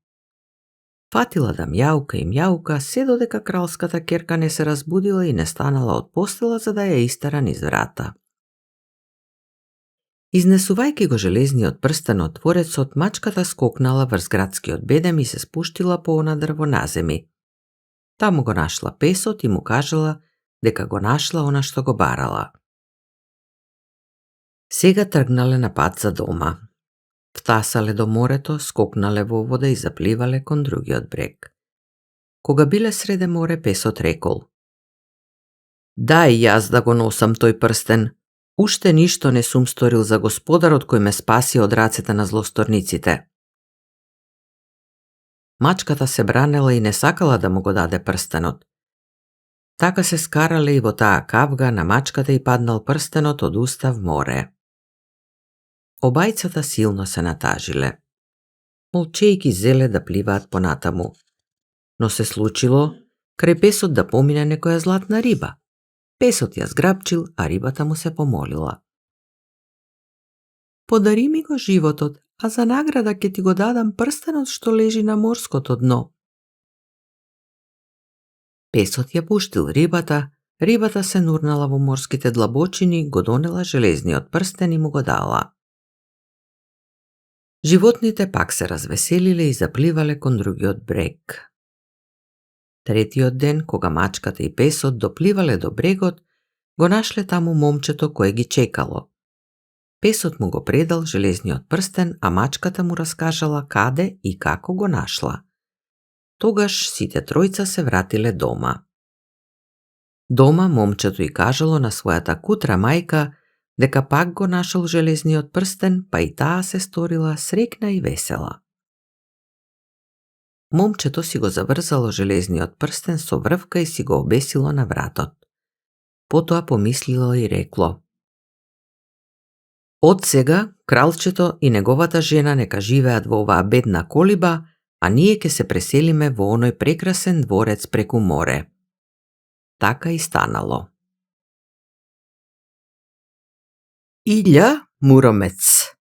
Фатила да мјаука, се додека кралската ќерка не се разбудила и не станала од постела за да ја истера низ врата. Изнесувајќи го железниот прстен од дворецот, мачката скокнала врз градскиот бедем и се спуштила по она дрво на земи. Таму го нашла песот и му кажала дека го нашла она што го барала. Сега тргнале на пат за дома. Втасале до морето, скокнале во вода и запливале кон другиот брег. Кога биле среде море, песот рекол: "Дај јас да го носам тој прстен. Уште ништо не сум сторил за господарот кој ме спаси од рацете на злосторниците." Мачката се бранела и не сакала да му го даде прстенот. Така се скарале и во таа кавга на мачката и паднал прстенот од уста в море. Обајцата силно се натажиле. Молчејки зеле да пливаат понатаму. Но се случило крај песот да помине некоја златна риба. Песот ја зграбчил, а рибата му се помолила: "Подари ми го животот, а за награда ќе ти го дадам прстенот што лежи на морското дно." Песот ја пуштил рибата, рибата се нурнала во морските длабочини, го донела железниот прстен и му го дала. Животните пак се развеселиле и запливале кон другиот брег. Третиот ден, кога мачката и песот допливале до брегот, го нашле таму момчето кое ги чекало. Песот му го предал железниот прстен, а мачката му раскажала каде и како го нашла. Тогаш сите тројца се вратиле дома. Дома момчето и кажало на својата кутра мајка дека пак го нашол железниот прстен, па и таа се сторила среќна и весела. Момчето си го заврзало железниот прстен со врвка и си го обесило на вратот. Потоа помислило и рекло: "Од сега, кралчето и неговата жена нека живеат во оваа бедна колиба, а ние ќе се преселиме во оној прекрасен дворец преку море." Така и станало. Илја Муромец.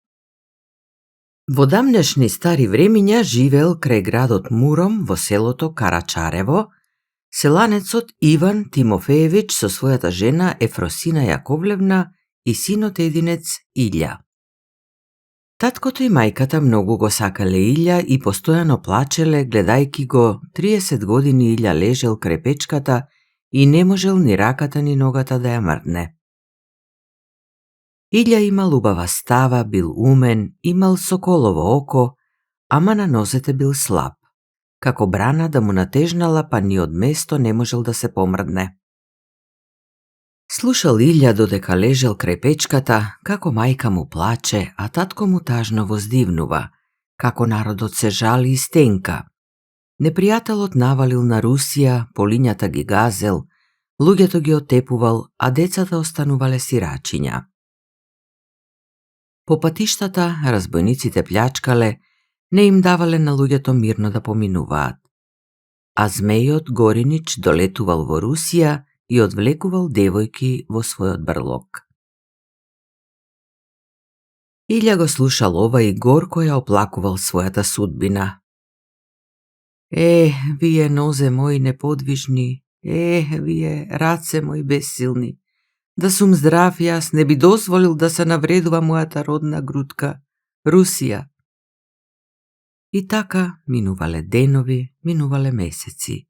Во дамнешни стари времиња живеел крај градот Муром во селото Карачарево селанецот Иван Тимофеевич со својата жена Ефросина Јаковлевна и синот единец Илја. Таткото и мајката многу го сакале Илја и постојано плачеле гледајки го 30 години Илја лежел крај печката и не можел ни раката ни ногата да ја мрдне. Илја имал убава става, бил умен, имал соколово око, ама на нозете бил слаб. Како брана да му натежнала, па ни од место не можел да се помрдне. Слушал Илја додека лежел крај печката, како мајка му плаче, а татко му тажно воздивнува, како народот се жали и стенка. Непријателот навалил на Русија, полињата ги газел, луѓето ги отепувал, а децата останувале сирачиња. По патиштата разбойниците плячкале, не им давале на луѓето мирно да поминуваат. А змејот Горинич долетувал во Русија и одвлекувал девојки во својот брлог. Илја го слушал ова и горко ја оплакувал својата судбина. Вие нозе мои неподвижни, вие раце мои бесилни, да сум здрав јас не би дозволил да се навредува мојата родна грудка, Русија. И така минувале денови, минувале месеци.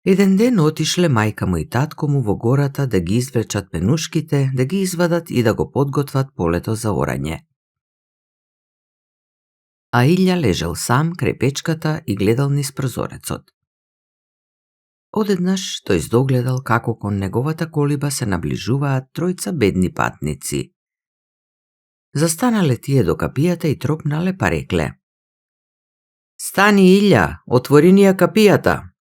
Еден ден отишле мајка му и татко му во гората да ги извлечат пенушките, да ги извадат и да го подготват полето заорање. А Илја лежал сам крај печката и гледал низ прозорецот. Одеднаш тој здогледал како кон неговата колиба се наближуваат тројца бедни патници. Застанале тие до капијата и тропнале па рекле: "Стани, Илја, отвори ни ја капијата."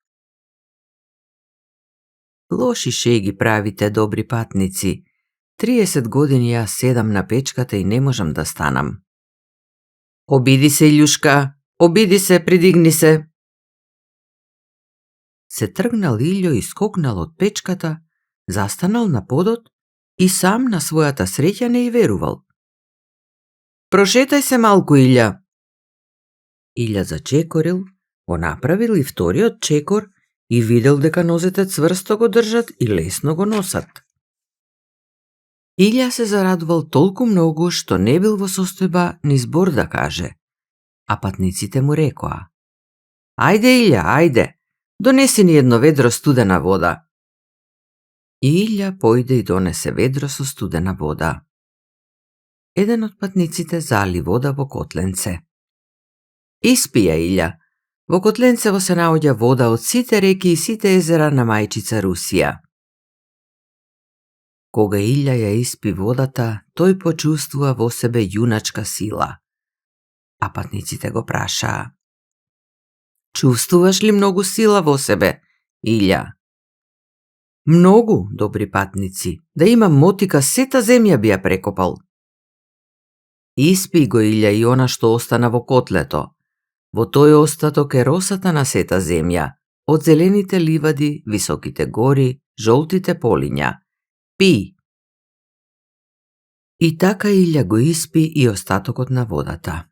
"Лоши шеги правите, добри патници. 30 години јас седам на печката и не можам да станам." "Обиди се, Илјушка, обиди се, придигни се." Се тргнал Илјо и скокнал од печката, застанал на подот и сам на својата среќа не и верувал. "Прошетај се малку, Илја." Илја зачекорил, го направил и вториот чекор и видел дека нозете цврсто го држат и лесно го носат. Илја се зарадувал толку многу што не бил во состојба ни збор да каже, а патниците му рекоа: "Ајде, Илја, ајде, донеси ни едно ведро студена вода." И Илја појде и донесе ведро со студена вода. Еден од патниците зали вода во котленце. "Испи ја, Илја, во котленцево се наоѓа вода од сите реки и сите езера на мајчица Русија." Кога Илја ја испи водата, тој почувствува во себе јуначка сила. А патниците го прашаа: "Чувствуваш ли многу сила во себе, Илја?" "Многу, добри патници, да имам мотика сета земја би ја прекопал." "Испи го, Илја, и она што остана во котлето. Во тој остаток е росата на сета земја, од зелените ливади, високите гори, жолтите полиња. Пи." И така Илја го испи и остатокот на водата.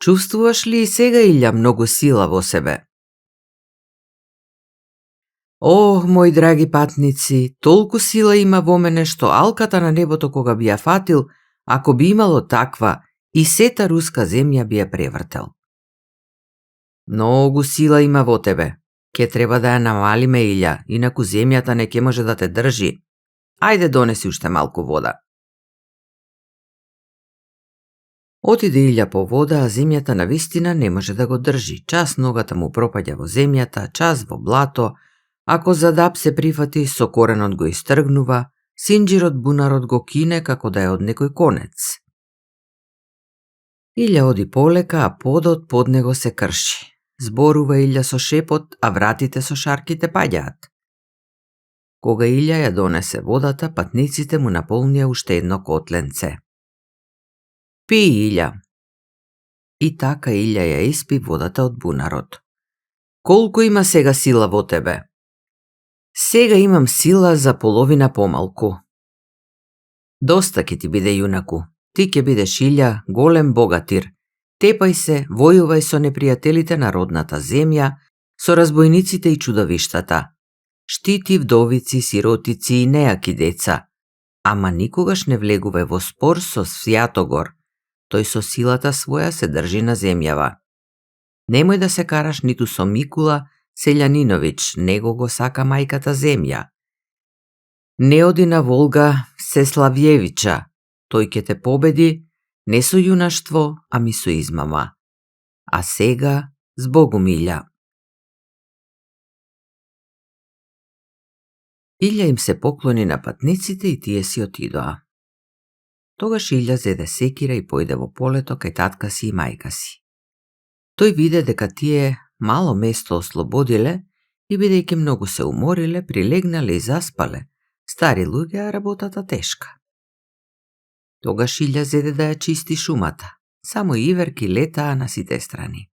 "Чувствуваш ли и сега, Илја, многу сила во себе?" "О, мои драги патници, толку сила има во мене што алката на небото кога би ја фатил, ако би имало таква, и сета руска земја би ја превртел." "Многу сила има во тебе. Ке треба да ја намалиме, Илја, инаку земјата не ке може да те држи. Ајде, донеси уште малку вода." Отиде Илја по вода, а земјата навистина не може да го држи. Час ногата му пропаѓа во земјата, час во блато, ако задап се прифати, со коренот го истргнува, синџирот бунарот го кине како да е од некој конец. Илја оди полека, а подот под него се крши. Зборува Илја со шепот, а вратите со шарките паѓаат. Кога Илја ја донесе водата, патниците му наполнија уште едно котленце. "Пи, Илја." И така Илја ја испи водата од бунарот. "Колку има сега сила во тебе?" "Сега имам сила за половина помалку." "Доста ќе ти биде, јунаку. Ти ќе бидеш, Илја, голем богатир. Тепај се, војувај со непријателите на родната земја, со разбойниците и чудовиштата. Штити вдовици, сиротици и нејаки деца. Ама никогаш не влегувај во спор со Свјатогор. Тој со силата своја се држи на земјава. Немој да се караш ниту со Микула Селјаниновиќ, него го сака мајката земја. Не оди на Волга Сеславјевича, тој ќе те победи не со јунаштво, ами со измама. А сега, збогум, Илја. Илја им се поклони на патниците и тие си отидоа. Тогаш Илја зеде секира и појде во полето кај татка си и мајка си. Тој виде дека тие мало место ослободиле и бидејќи многу се умориле, прилегнале и заспале. Стари луѓе, а работата тешка. Тогаш Илја зеде да ја чисти шумата. Само иверки летаа на сите страни.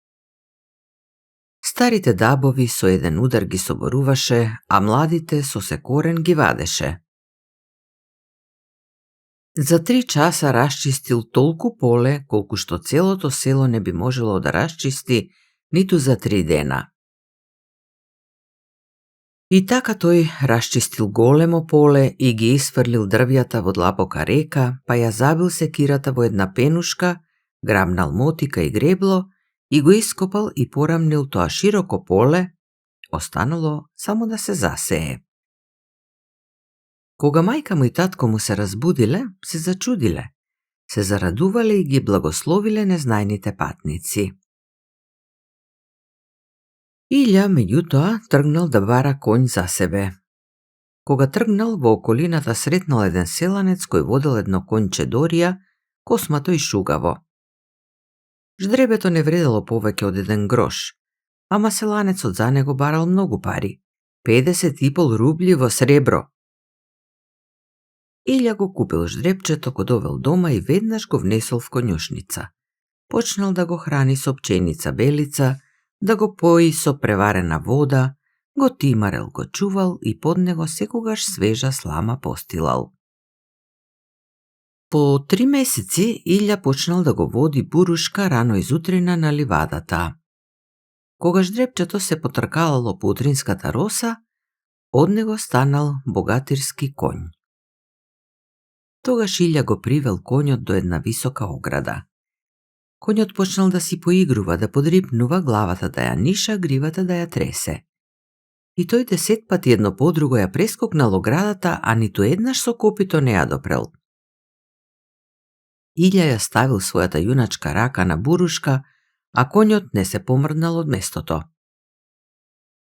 Старите дабови со еден удар ги соборуваше, а младите со секорен ги вадеше. За 3 часа расчистил толку поле, колку што целото село не би можело да расчисти ниту за 3 дена. И така тој расчистил големо поле и ги исфрлил дрвјата во длабока река, па ја забил секирата во една пенушка, грабнал мотика и гребло и го ископал и порамнил тоа широко поле, останало само да се засее. Кога мајка му и татко му се разбудиле, се зачудиле, се зарадувале и ги благословиле незнајните патници. Илја, меѓутоа, тргнал да бара конј за себе. Кога тргнал, во околината сретнал еден селанец кој водел едно конјче Дорија, космато и шугаво. Ждребето не вредело повеќе од 1 грош, ама селанецот за него барал многу пари, 50,5 рубли во сребро. Илја го купил ждребчето, го довел дома и веднаш го внесол в конјушница. Почнал да го храни со пченица белица, да го пои со преварена вода, го тимарел, го чувал и под него секогаш свежа слама постилал. По 3 месеци Илја почнал да го води бурушка рано изутрина на ливадата. Кога ждребчето се потркалало по утринската роса, од него станал богатирски конј. Тогаш Илја го привел конјот до една висока ограда. Конјот почнал да си поигрува, да подрипнува, главата да ја ниша, гривата да ја тресе. И тој 10 пати едно по друго ја прескокнал оградата, а ниту еднаш со копито не ја допрел. Илја ја ставил својата јуначка рака на бурушка, а конјот не се помрднал од местото.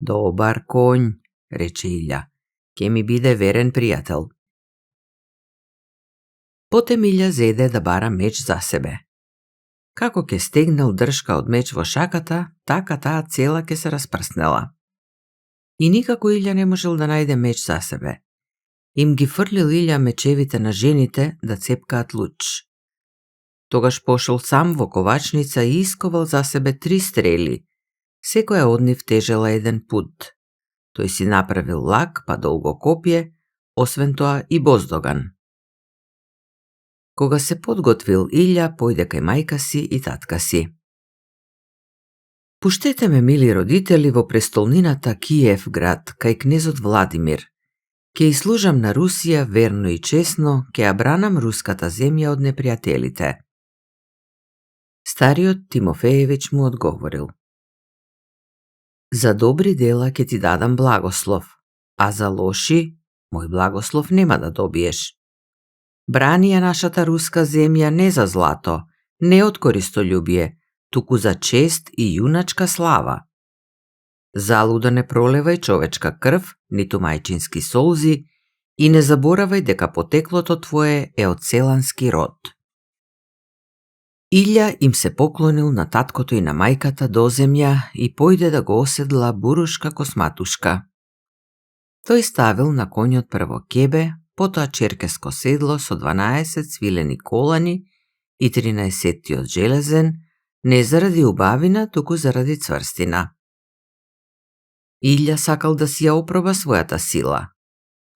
Добар конј, рече Илја, ке ми биде верен пријател. Потем Илја зеде да бара меч за себе. Како ке стегнал дршка од меч во шаката, така таа цела ке се распрснела. И никако Илја не можел да најде меч за себе. Им ги фрлил Илја мечевите на жените да цепкаат луч. Тогаш пошол сам во ковачница и исковал за себе 3 стрели. Секоја од нив тежела 1 пуд. Тој си направил лак, па долго копје, освен тоа и боздоган. Кога се подготвил Илја, појде кај мајка си и татка си. Пуштете ме, мили родители, во престолнината Киев град, кај кнезот Владимир. Ке изслужам на Русија верно и честно, ке ја бранам руската земја од непријателите. Стариот Тимофеевич му одговорил: За добри дела ќе ти дадам благослов, а за лоши, мој благослов нема да добиеш. Брани ја нашата руска земја не за злато, не од користолюбие, туку за чест и јуначка слава. Залуда не пролевај човечка крв, ниту мајчински солзи, и не заборавај дека потеклото твое е од селански род. Илја им се поклонил на таткото и на мајката до земја и појде да го оседла бурушка косматушка. Тој ставил на конјот прво кебе, потоа черкеско седло со 12 свилени колани и 13 железен, не заради убавина, туку заради цврстина. Илја сакал да си ја опроба својата сила.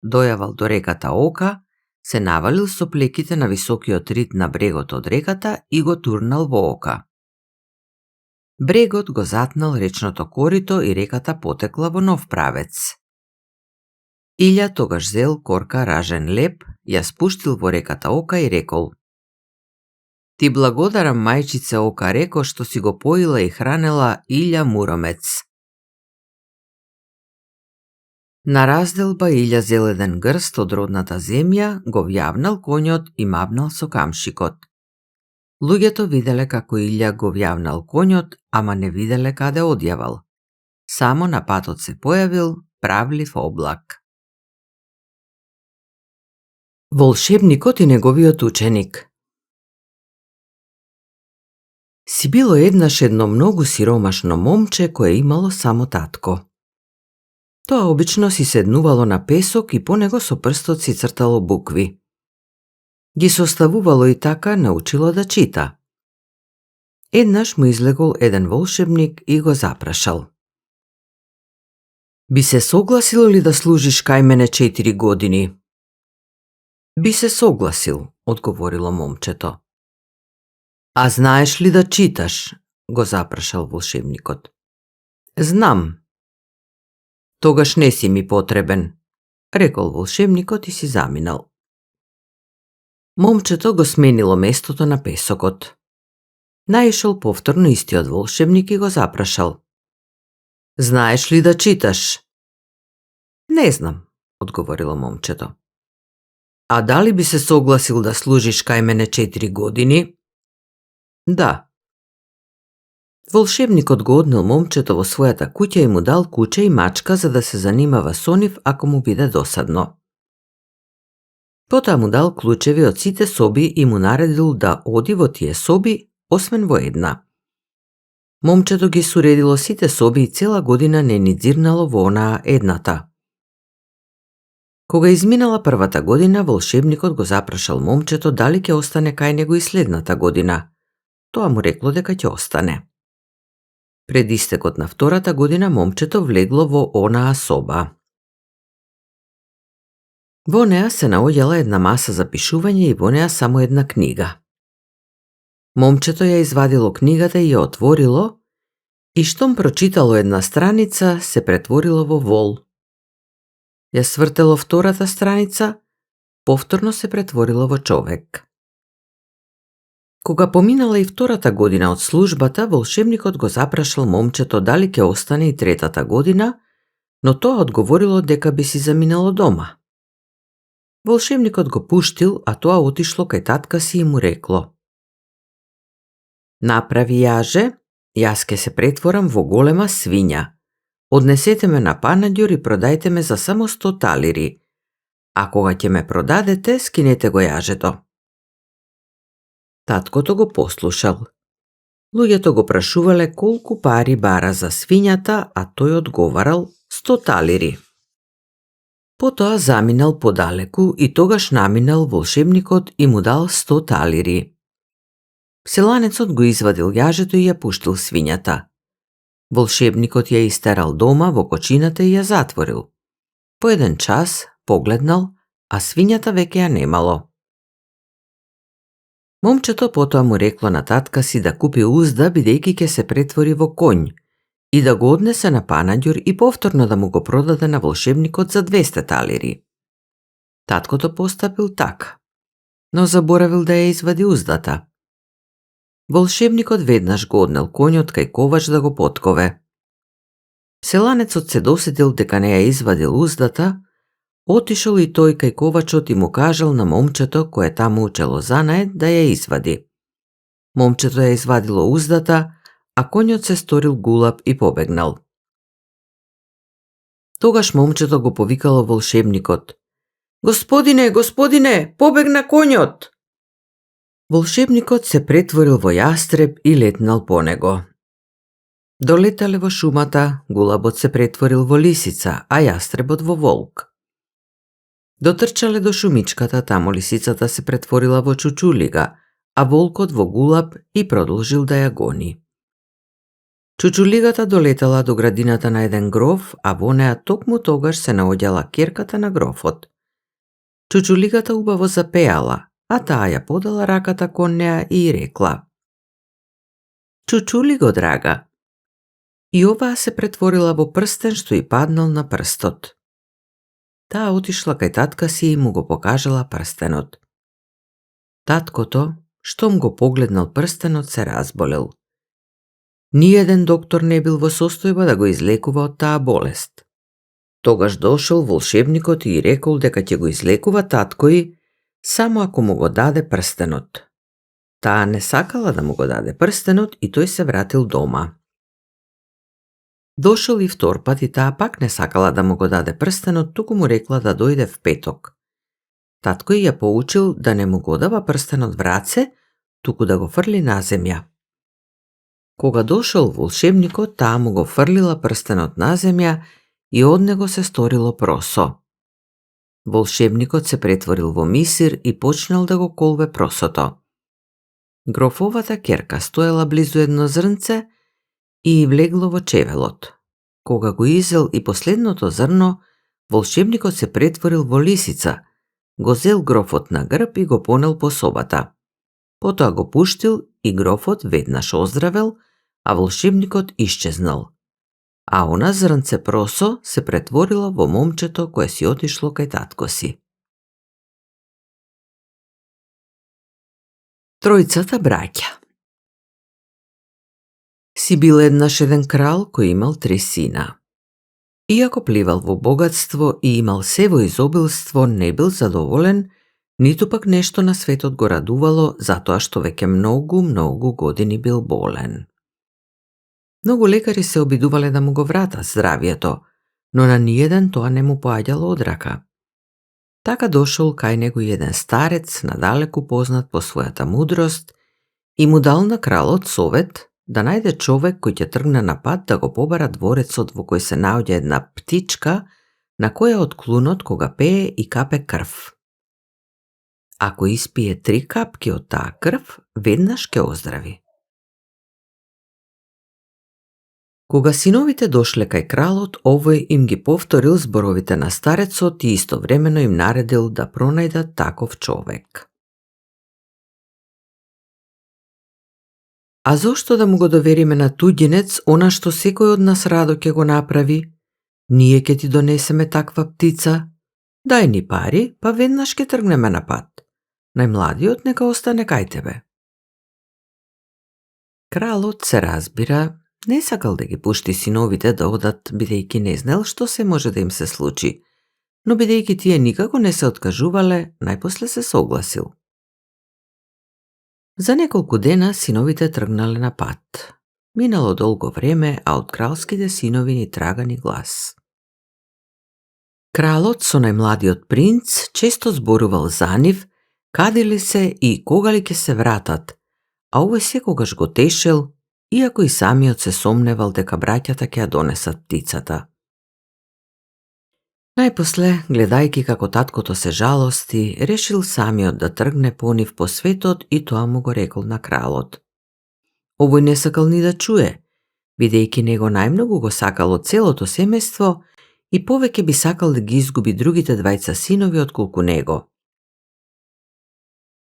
Дојавал до реката Ока, се навалил со плеките на високиот рид на брегот од реката и го турнал во ока. Брегот го затнал речното корито и реката потекла во нов правец. Илја тогаш зел корка ражен леп, ја спуштил во реката Ока и рекол: Ти благодарам, мајчице Ока реко, што си го поила и хранела Илја Муромец. На разделба Илја зел еден грст од родната земја, го вјавнал конјот и мавнал со камшикот. Луѓето виделе како Илја го вјавнал конјот, ама не виделе каде одјавал. Само на патот се појавил правлив облак. Волшебникот и неговиот ученик. Си било еднаш едно многу сиромашно момче кое имало само татко. Тоа обично си седнувало на песок и по него со прстот си цртало букви. Ги составувало и така научило да чита. Еднаш му излегол еден волшебник и го запрашал: Би се согласил ли да служиш кај мене 4 години? Би се согласил, одговорило момчето. А знаеш ли да читаш? Го запрашал волшебникот. Знам. Тогаш не си ми потребен, рекол волшебникот и си заминал. Момчето го сменило местото на песокот. Наишол повторно истиот волшебник и го запрашал: Знаеш ли да читаш? Не знам, одговорило момчето. А дали би се согласил да служиш кај мене 4 години? Да. Волшебникот го однел момчето во својата куќа и му дал куче и мачка за да се занимава со нив ако му биде досадно. Потоа му дал клучеви од сите соби и му наредил да оди во тие соби, освен во една. Момчето ги суредило сите соби и цела година не ни дзирнало во онаа едната. Кога изминала првата година, волшебникот го запрашал момчето дали ќе остане кај него и следната година. Тоа му рекло дека ќе остане. Пред истекот на втората година момчето влегло во онаа соба. Во неа се наоѓала една маса за пишување и во неа само една книга. Момчето ја извадило книгата и ја отворило, и штом прочитало една страница, се претворило во вол. Ја свртело втората страница, повторно се претворило во човек. Кога поминала и втората година од службата, волшебникот го запрашал момчето дали ќе остане и третата година, но тоа одговорило дека би си заминало дома. Волшебникот го пуштил, а тоа отишло кај татка си и му рекло: Направи јаже, јас ке се претворам во голема свиња. Однесете ме на Панаѓур и продајте ме за само 100 талири. А кога ќе ме продадете, скинете го јажето. Таткото го послушал. Луѓето го прашувале колку пари бара за свињата, а тој одговарал 100 талири. Потоа заминал подалеку и тогаш наминал волшебникот и му дал 100 талири. Селанецот го извадил јажето и ја пуштил свињата. Волшебникот ја истерал дома во кочината и ја затворил. По еден час погледнал, а свињата веќе ја немало. Момчето потоа му рекло на татка си да купи узда бидејќи ќе се претвори во конј и да го однесе на Панаѓур и повторно да му го продаде на волшебникот за 200 талири. Таткото постапил така, но заборавил да ја извади уздата. Волшебникот веднаш го однел конјот кај ковач да го поткове. Селанецот се досетил дека не ја извадил уздата, отишол и тој кај ковачот и му кажал на момчето кое таму учело занае да ја извади. Момчето ја извадило уздата, а конјот се сторил гулаб и побегнал. Тогаш момчето го повикало волшебникот: Господине, господине, побегна конјот! Волшебникот се претворил во јастреб и летнал по него. Долетале во шумата, гулабот се претворил во лисица, а јастребот во волк. Дотрчале до шумичката, таму лисицата се претворила во чучулига, а волкот во гулаб и продолжил да ја гони. Чучулигата долетала до градината на еден гроф, а во неа токму тогаш се наоѓала ќерката на грофот. Чучулигата убаво запеала, а таа ја подала раката кон неа и рекла: "Чучулиго, драга." И оваа се претворила во прстен што и паднал на прстот. Таа отишла кај татка си и му го покажала прстенот. Таткото, штом го погледнал прстенот, се разболел. Ниеден доктор не бил во состојба да го излекува од таа болест. Тогаш дошол волшебникот и рекол дека ќе го излекува таткој само ако му го даде прстенот. Таа не сакала да му го даде прстенот и тој се вратил дома. Дошол и втор пат и таа пак не сакала да му го даде прстенот, туку му рекла да дојде в петок. Таткој ја поучил да не му го дава прстенот в раце, туку да го фрли на земја. Кога дошол волшебникот, таа му го фрлила прстенот на земја и од него се сторило просо. Волшебникот се претворил во мисир и почнал да го колве просото. Грофовата ќерка стоела близу едно зрнце и влегло во чевелот. Кога го изел и последното зрно, волшебникот се претворил во лисица, го зел грофот на грб и го понел по собата. Потоа го пуштил и грофот веднаш оздравел, а волшебникот исчезнал. А она зрнце просо се претворило во момчето кое си отишло кај татко си. Тројцата браќа. Си бил еднаш еден крал кој имал 3 сина. Иако пливал во богатство и имал се во изобилство, не бил задоволен, ниту пак нешто на светот го радувало, затоа што веќе многу години бил болен. Многу лекари се обидувале да му го вратат здравието, но на ниеден тоа не му поаѓало од рака. Така дошол кај него еден старец, надалеку познат по својата мудрост, и му дал на кралот совет да најде човек кој ќе тргне на пат да го побара дворецот во кој се наоѓа една птичка на која од клунот кога пее и капе крв. Ако испие 3 капки од таа крв, веднаш ќе оздрави. Кога синовите дошле кај кралот, овој им ги повторил зборовите на старецот и истовремено им наредил да пронајдат таков човек. А зошто да му го довериме на туѓинец она што секој од нас радо ќе го направи? Ние ќе ти донесеме таква птица. Дај ни пари, па веднаш ќе тргнеме на пат. Најмладиот нека остане кај тебе. Кралот, се разбира, не сакал да ги пушти синовите да одат, бидејќи не знел што се може да им се случи, но бидејќи тие никако не се откажувале, најпосле се согласил. За неколку дена синовите тргнале на пат. Минало долго време, а од кралските синови ни трага ни глас. Кралот со најмладиот принц често зборувал за нив, каде ли се и кога ли ќе се вратат, а овој секогаш го тешел, иако и самиот се сомневал дека браќата ќе ја донесат птицата. Најпосле, гледајќи како таткото се жалости, решил самиот да тргне по нив по светот и тоа му го рекол на кралот. Овој не сакал ни да чуе, бидејќи него најмногу го сакало целото семејство и повеќе би сакал да ги изгуби другите двајца синови отколку него.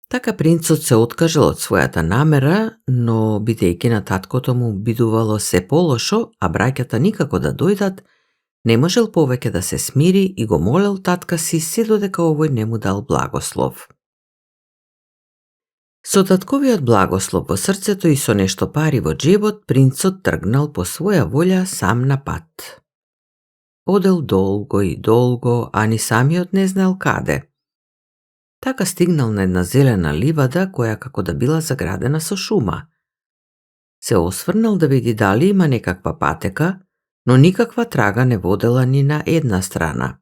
Така принцот се откажал од својата намера, но бидејќи на таткото му бидувало се полошо, а браќата никако да дојдат, не можел повеќе да се смири и го молел татка си се додека овој не му дал благослов. Со татковиот благослов во срцето и со нешто пари во джебот, принцот тргнал по своја волја сам на пат. Одел долго и долго, а ни самиот не знал каде. Така стигнал на една зелена ливада која како да била заградена со шума. Се осврнал да види дали има некаква патека, но никаква трага не водела ни на една страна.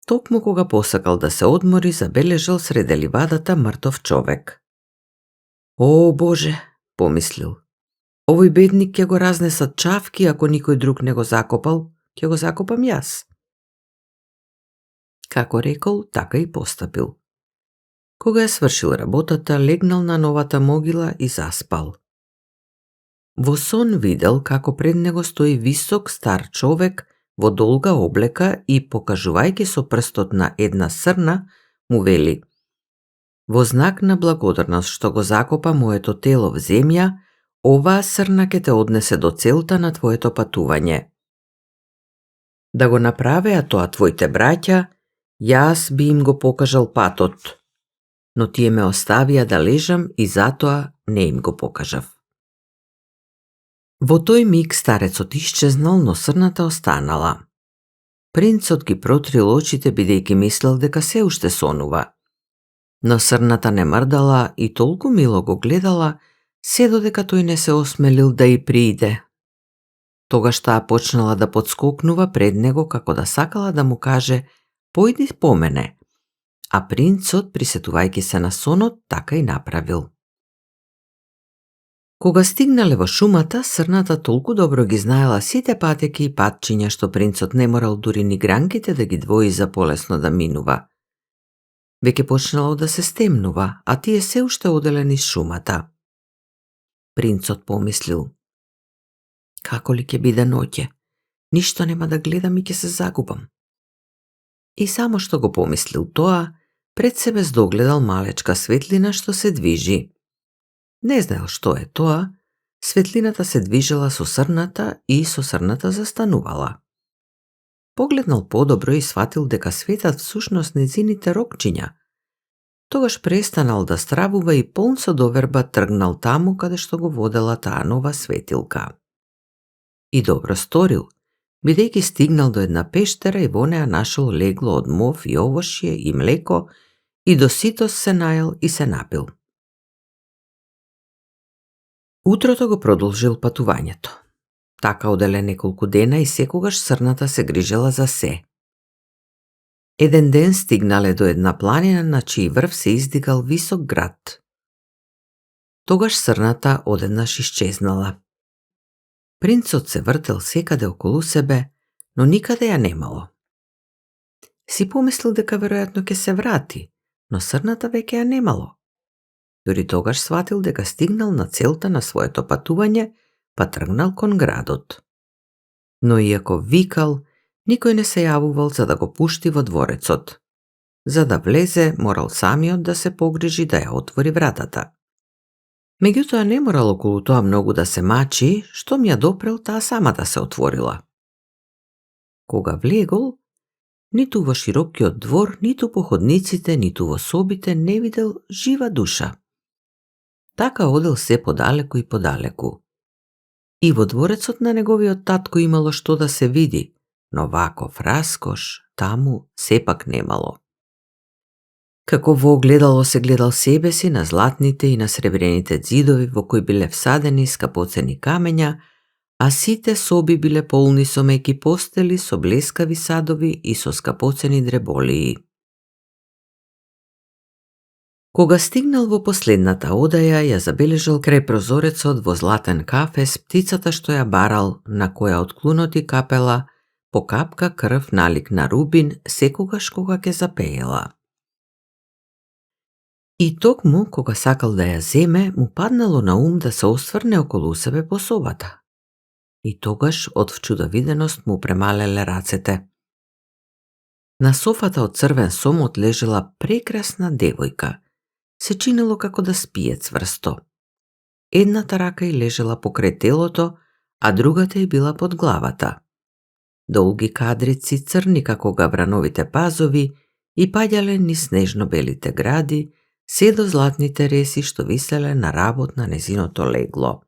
Токму кога посакал да се одмори, забележал среде ливадата мртов човек. О, Боже, помислил. Овој бедник ќе го разнесат чавки, ако никој друг не го закопал, ќе го закопам јас. Како рекол, така и постапил. Кога е свршил работата, легнал на новата могила и заспал. Во сон видел како пред него стои висок стар човек во долга облека и покажувајќи со прстот на една срна, му вели: во знак на благодарност што го закопа моето тело в земја, оваа срна ќе те однесе до целта на твоето патување. Да го направеа тоа твоите браќа, јас би им го покажал патот, но тие ме оставија да лежам и затоа не им го покажав. Во тој миг старецот исчезнал, но срната останала. Принцот ги протрил очите бидејќи мислел дека се уште сонува. Но срната не мрдала и толку мило го гледала, се додека тој не се осмелил да и прииде. Тогаш таа почнала да подскокнува пред него како да сакала да му каже: појди по мене. А принцот, присетувајќи се на сонот, така и направил. Кога стигнале во шумата, срната толку добро ги знаела сите патеки и патчиња што принцот не морал дури ни гранките да ги двои за полесно да минува. Веќе почнало да се стемнува, а тие се уште оделе низ шумата. Принцот помислил: како ли ќе биде ноќе? Ништо нема да гледам и ќе се загубам. И само што го помислил тоа, пред себе здогледал малечка светлина што се движи. Не знаел што е тоа, светлината се движела со срната и со срната застанувала. Погледнал подобро и сватил дека светат всушност незините рокчиња. Тогаш престанал да стравува и полн со доверба тргнал таму каде што го водела таа нова светилка. И добро сторил, бидејќи стигнал до една пештера и во неа нашол легло од мов и овошје и млеко и до ситост се наел и се напил. Утрото го продолжил патувањето. Така оделе неколку дена и секогаш срната се грижела за се. Еден ден стигнале до една планина на чиј врв се издигал висок град. Тогаш срната одеднаш исчезнала. Принцот се вртел секаде околу себе, но никаде ја немало. Си помислил дека веројатно ќе се врати, но срната веќе ја немало. Дори тогаш сватил дека стигнал на целта на своето патување, па тргнал кон градот. Но иако викал, никој не се јавувал за да го пушти во дворецот. За да влезе, морал самиот да се погрижи да ја отвори вратата. Меѓутоа не морал околу тоа многу да се мачи, штом ја допрел, таа сама да се отворила. Кога влегол, ниту во широкиот двор, ниту по ходниците, ниту во собите не видел жива душа. Така одел се подалеку и подалеку. И во дворецот на неговиот татко имало што да се види, но ваков раскош таму сепак немало. Како во огледало се гледал себе си на златните и на сребрените ѕидови во кои биле всадени скапоцени камења, а сите соби биле полни со меки постели, со блескави садови и со скапоцени дреболии. Кога стигнал во последната одаја, ја забележал крај прозорецот во златен кафес птицата што ја барал, на која од клунот и капела по капка крв налик на рубин секогаш кога ќе запеела. И токму кога сакал да ја земе, му паднало на ум да се осврне околу себе по собата. И тогаш од вчудовиденост му премалеле рацете. На софата од црвен сомот лежела прекрасна девојка. Се чинело како да спие цврсто. Едната рака ѝ лежела покрај телото, а другата ѝ била под главата. Долги кадрици, црни како габрановите пазови, и паѓале низ снежно-белите гради, се до златните реси што виселе на работ на незиното легло.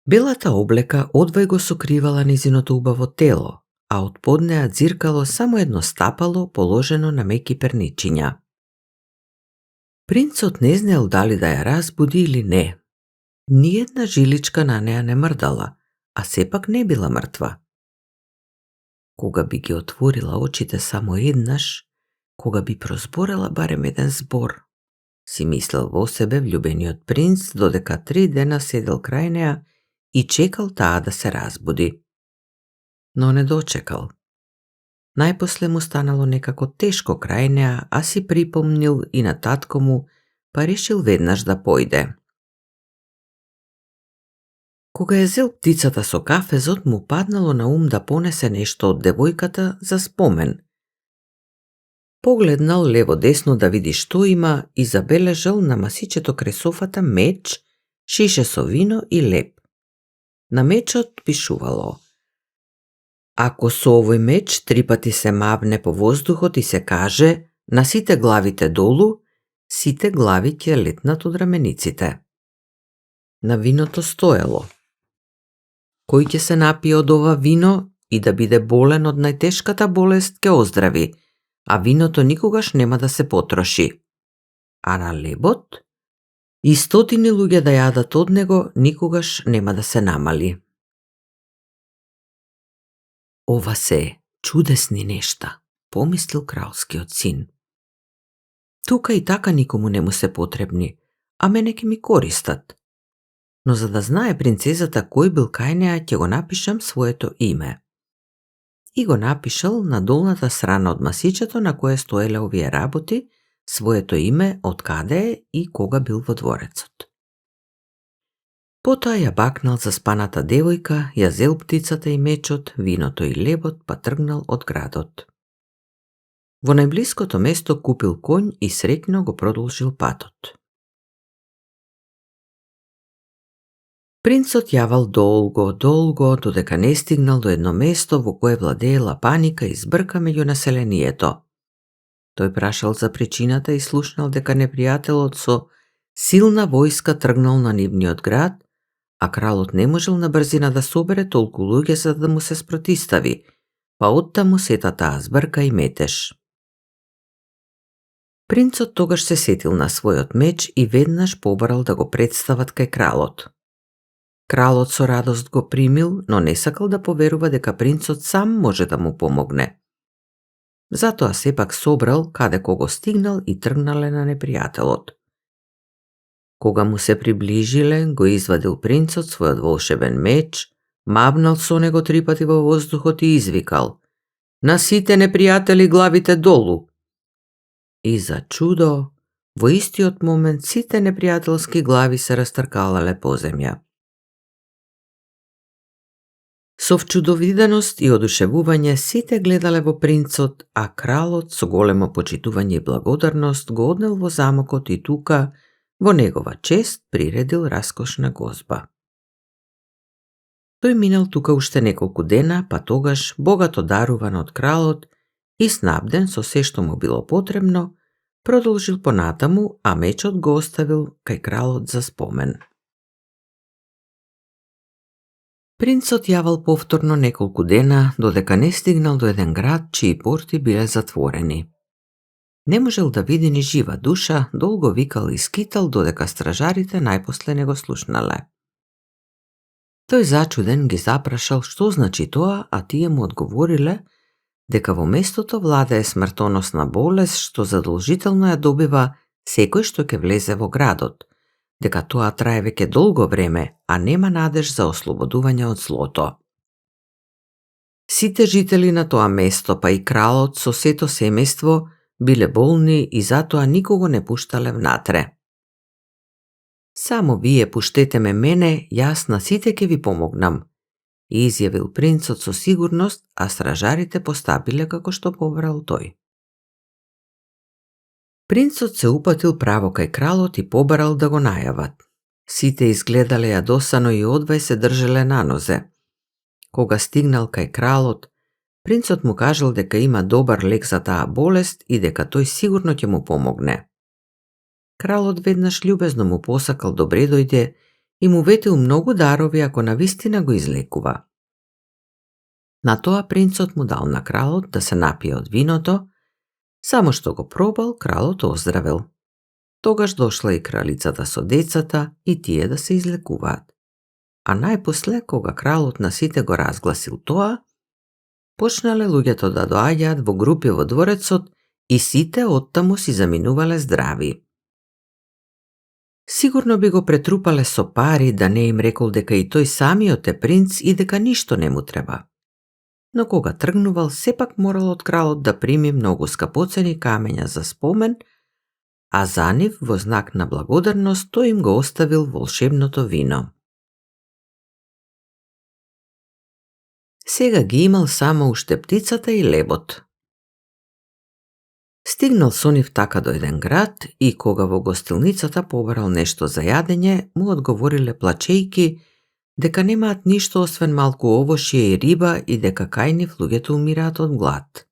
Белата облека одвај го сокривала незиното убаво тело, а од под неа ѕиркало само едно стапало положено на меки перничиња. Принцот не знаел дали да ја разбуди или не. Ниедна жиличка на неа не мрдала, а сепак не била мртва. Кога би ги отворила очите само еднаш, кога би прозборела барем еден збор, си мислел во себе влюбениот принц, додека 3 дена седел крај неа и чекал таа да се разбуди. Но не дочекал. Најпосле му станало некако тешко крај неа, а си припомнил и на татко му, па решил веднаш да појде. Кога ја зел птицата со кафезот, му паднало на ум да понесе нешто од девојката за спомен. Погледнал лево-десно да види што има и забележал на масичето крај софата меч, шише со вино и леп. На мечот пишувало: ако со овој меч 3 пати се мавне по воздухот и се каже на сите главите долу, сите глави ќе летнат од рамениците. На виното стоело: кој ќе се напие од ова вино и да биде болен од најтешката болест ќе оздрави, а виното никогаш нема да се потроши. А на лебот: и 100 луѓе да јадат од него, никогаш нема да се намали. Ова се чудесни нешта, помислил кралскиот син. Тука и така никому не му се потребни, а мене ќе ми користат. Но за да знае принцезата кој бил кај неа, ќе го напишам своето име. И го напишал на долната страна од масичето на кое стоеле овие работи, своето име, од каде е и кога бил во дворецот. Потоа ја бакнал за спаната девојка, ја зел птицата и мечот, виното и лебот, па тргнал од градот. Во најблиското место купил конј и среќно го продолжил патот. Принцот јавал долго, додека не стигнал до едно место во кое владеела паника и збрка меѓу населението. Тој прашал за причината и слушнал дека непријателот со силна војска тргнал на нивниот град, а кралот не можел на брзина да собере толку луѓе за да му се спротистави, па оттаму сета таа збрка и метеж. Принцот тогаш се сетил на својот меч и веднаш побарал да го представат кај кралот. Кралот со радост го примил, но не сакал да поверува дека принцот сам може да му помогне. Затоа сепак собрал каде кого стигнал и тргнале на непријателот. Кога му се приближиле, го извадил принцот својот волшебен меч, мавнал со него 3 пати во воздухот и извикал: на сите непријатели главите долу! И за чудо, во истиот момент сите непријателски глави се растркалале по земја. Со вчудовиденост и одушевување сите гледале во принцот, а кралот со големо почитување и благодарност го однел во замокот и тука, во негова чест, приредил раскошна гозба. Тој минал тука уште неколку дена, па тогаш, богато даруван од кралот и снабден со се што му било потребно, продолжил понатаму, а мечот го оставил кај кралот за спомен. Принцот јавал повторно неколку дена, додека не стигнал до еден град, чии порти биле затворени. Не можел да види ни жива душа, долго викал и скитал, додека стражарите најпосле не го слушнале. Тој зачуден ги запрашал што значи тоа, а тие му одговориле дека во местото владее смртоносна болест што задолжително ја добива секој што ќе влезе во градот, дека тоа трае веќе долго време, а нема надеж за ослободување од злото. Сите жители на тоа место, па и кралот со сето семејство, биле болни и затоа никого не пуштале внатре. Само вие пуштете ме мене, јас на сите ќе ви помогнам, изјавил принцот со сигурност, а стражарите постапиле како што побрал тој. Принцот се упатил право кај кралот и побарал да го најават. Сите изгледале јадосано и одвај се држеле на нозе. Кога стигнал кај кралот, принцот му кажал дека има добар лек за таа болест и дека тој сигурно ќе му помогне. Кралот веднаш љубезно му посакал добре дојде и му ветил многу дарови ако навистина го излекува. На тоа принцот му дал на кралот да се напие од виното, само што го пробал, кралот оздравел. Тогаш дошла и кралицата со децата и тие да се излекуваат. А најпосле, кога кралот на сите го разгласил тоа, почнале луѓето да доаѓаат во групи во дворецот и сите оттаму си заминувале здрави. Сигурно би го претрупале со пари да не им рекол дека и тој самиот е принц и дека ништо не му треба. Но кога тргнувал, сепак морал од кралот да прими многу скапоцени камења за спомен, а за нив, во знак на благодарност, тој им го оставил волшебното вино. Сега ги имал само уште птицата и лебот. Стигнал со нив така до еден град и кога во гостилницата побарал нешто за јадење, му одговориле плачејки дека немаат ништо освен малку овошје и риба и дека кај нив луѓето умираат од глад.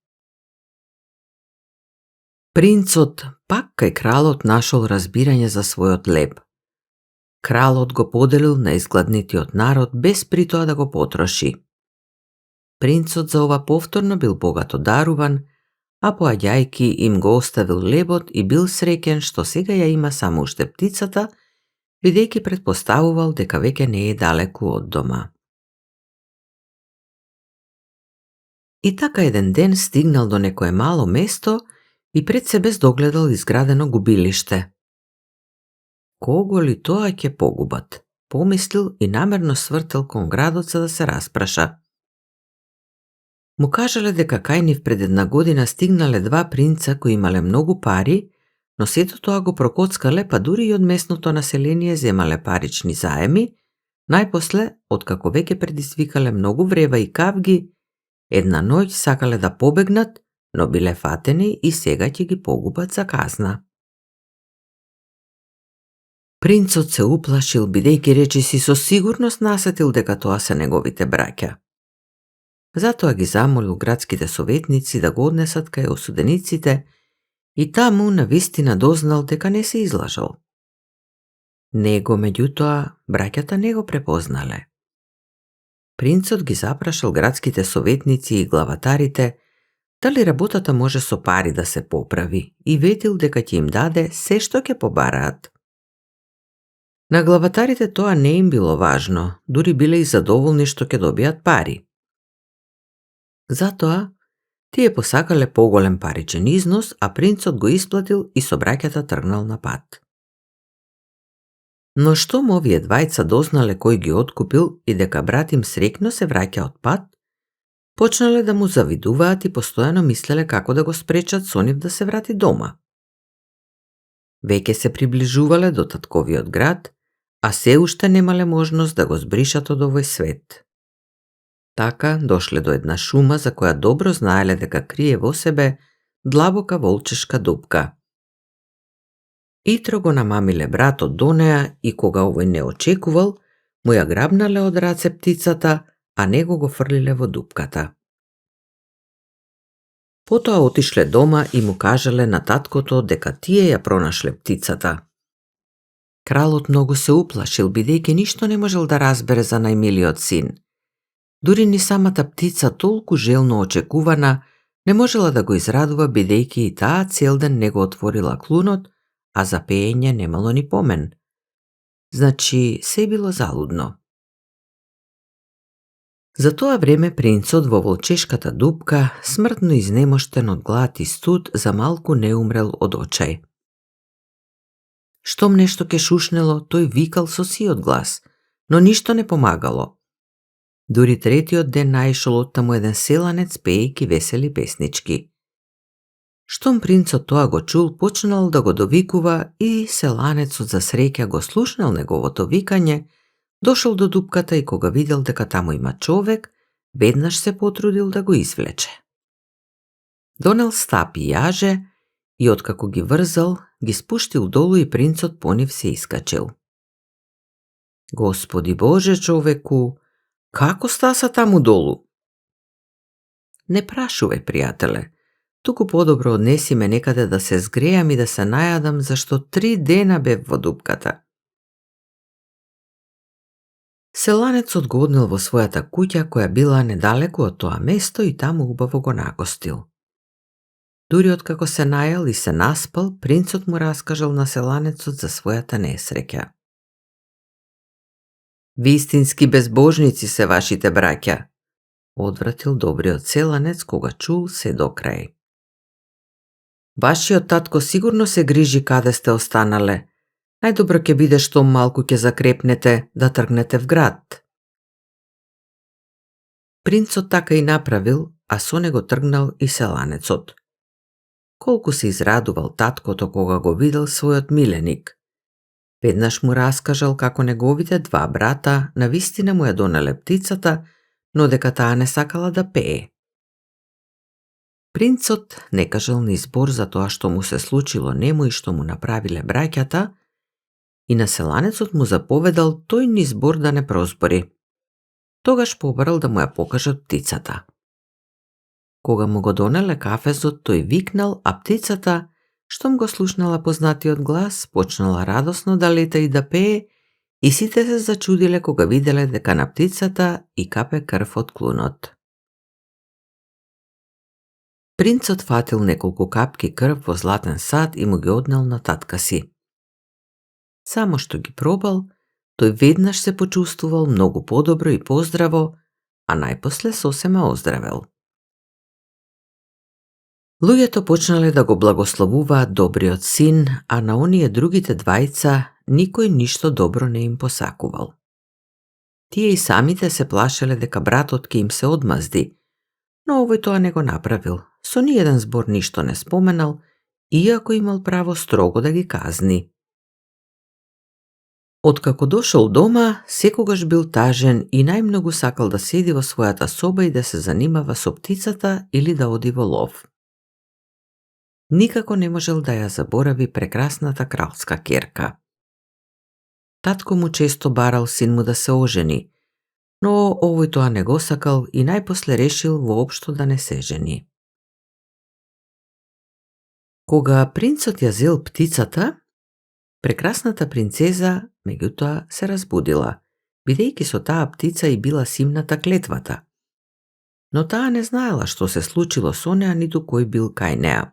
Принцот пак кај кралот нашол разбирање за својот леб. Кралот го поделил на изгладнетиот народ без при тоа да го потроши. Принцот за ова повторно бил богато даруван, а поаѓајки им го оставил лебот и бил среќен што сега ја има само уште птицата, бидејќи претпоставувал дека веќе не е далеку од дома. И така еден ден стигнал до некое мало место и пред себе догледал изградено губилиште. Кого ли тоа ќе погубат? Помислил и намерно свртел кон градот за да се распраша. Му кажале дека кај нив пред една година стигнале два принца кои имале многу пари, но сето тоа го прокоцкале, па дури и од местното население земале парични заеми, најпосле, откако веќе предизвикале многу врева и кавги, една ноќ сакале да побегнат, но биле фатени и сега ќе ги погубат за казна. Принцот се уплашил, бидејќи речиси со сигурност насетил дека тоа се неговите браќа. Затоа ги замолил градските советници да го однесат кај осудениците и таму навистина дознал дека не се излажал. Него, меѓутоа, браќата не го препознале. Принцот ги запрашал градските советници и главатарите дали работата може со пари да се поправи и ветил дека ќе им даде се што ќе побараат. На главатарите тоа не им било важно, дури биле и задоволни што ќе добијат пари. Затоа, тие посакале поголем паричен износ, а принцот го исплатил и со браќата тргнал на пат. Но штом овие двајца дознале кој ги откупил и дека брат им среќно се враќа од пат, почнале да му завидуваат и постојано мислеле како да го спречат со нив да се врати дома. Веќе се приближувале до татковиот град, а се уште немале можност да го збришат од овој свет. Така дошле до една шума за која добро знаеле дека крие во себе длабока волчешка дупка. Итро го намамиле братот до неа и кога овој не очекувал, му ја грабнале од раце птицата, а него го фрлиле во дупката. Потоа отишле дома и му кажале на таткото дека тие ја пронашле птицата. Кралот многу се уплашил, бидејќи ништо не можел да разбере за најмилиот син. Дури ни самата птица, толку желно очекувана, не можела да го израдува, бидејќи и таа цел ден не го отворила клунот, а за пеење немало ни помен. Значи, се било залудно. За тоа време принцот во волчешката дупка, смртно изнемоштен од глад и студ, за малку не умрел од очај. Штом нешто ке шушнело, тој викал со сиот глас, но ништо не помагало. Дури третиот ден наишол оттаму еден селанец пеејќи весели песнички. Штом принцот тоа го чул, почнал да го довикува и селанецот за среќа го слушнал неговото викање, дошол до дупката и кога видел дека таму има човек, веднаш се потрудил да го извлече. Донел стап и јаже и откако ги врзал, ги спуштил долу и принцот по нив се искачил. Господи Боже, човеку, како стаса таму долу? Не прашувај, пријателе, туку подобро однеси ме некаде да се згрејам и да се најадам, зашто 3 дена бев во дупката. Селанецот го однел во својата куќа, која била недалеку од тоа место, и таму убаво го нагостил. Дури откако се најал и се наспал, принцот му раскажал на селанецот за својата несреќа. Вистински безбожници се вашите браќа, одвратил добриот селанец кога чул се до крај. Вашиот татко сигурно се грижи каде сте останале. Најдобро ќе биде што малку ќе закрепнете да тргнете в град. Принцот така и направил, а со него тргнал и селанецот. Колку се израдувал таткото кога го видел својот миленик. Веднаш му раскажал како неговите два брата навистина му ја донеле птицата, но дека таа не сакала да пее. Принцот не кажал ни збор за тоа што му се случило нему и што му направиле браќата, и населанецот му заповедал тој ни збор да не прозбори. Тогаш побарал да му ја покажат птицата. Кога му го донеле кафезот, тој викнал, а птицата, штом го слушнала познатиот глас, почнала радосно да лета и да пее, и сите се зачудиле кога виделе дека на птицата и капе крв од клунот. Принцот фатил неколку капки крв во златен сад и му ги однел на татка си. Само што ги пробал, тој веднаш се почувствувал многу подобро и поздраво, а најпосле сосема оздравел. Луѓето почнале да го благословуваат добриот син, а на оние другите двајца никој ништо добро не им посакувал. Тие и самите се плашеле дека братот ќе им се одмазди, но овој тоа не го направил. Со ниеден збор ништо не споменал, иако имал право строго да ги казни. Откако дошол дома, секогаш бил тажен и најмногу сакал да седи во својата соба и да се занимава со птицата или да оди во лов. Никако не можел да ја заборави прекрасната кралска ќерка. Татко му често барал син му да се ожени, но овој тоа не го сакал и најпосле решил воопшто да не се жени. Кога принцот ја зел птицата, прекрасната принцеза меѓутоа се разбудила, бидејќи со таа птица и била симната клетвата. Но таа не знаела што се случило со неа, ниту кој бил кај неа.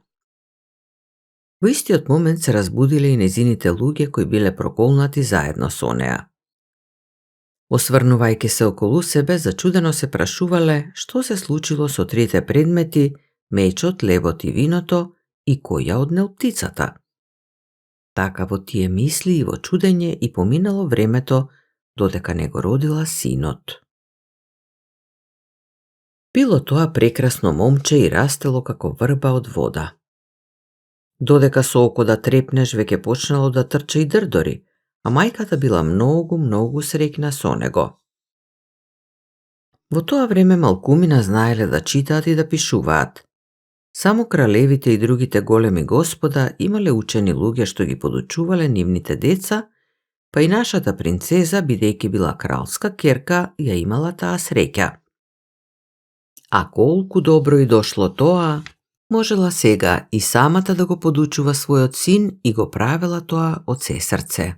Во истиот момент се разбудиле и незините луѓе кои биле проколнати заедно со неа. Осврнувајќи се околу себе, зачудено се прашувале што се случило со трите предмети, мечот, левот и виното, и кој ја однел птицата. Така во тие мисли и во чудење и поминало времето, додека не го родила синот. Било тоа прекрасно момче и растело како врба од вода. Додека со око да трепнеш, веќе почнало да трча и дрдори, а мајката била многу среќна со него. Во тоа време малкумина знаеле да читаат и да пишуваат. Само кралевите и другите големи господа имале учени луѓе што ги подучувале нивните деца, па и нашата принцеза, бидејќи била кралска ќерка, ја имала таа среќа. А колку добро и дошло тоа, можела сега и самата да го подучува својот син и го правела тоа од се срце.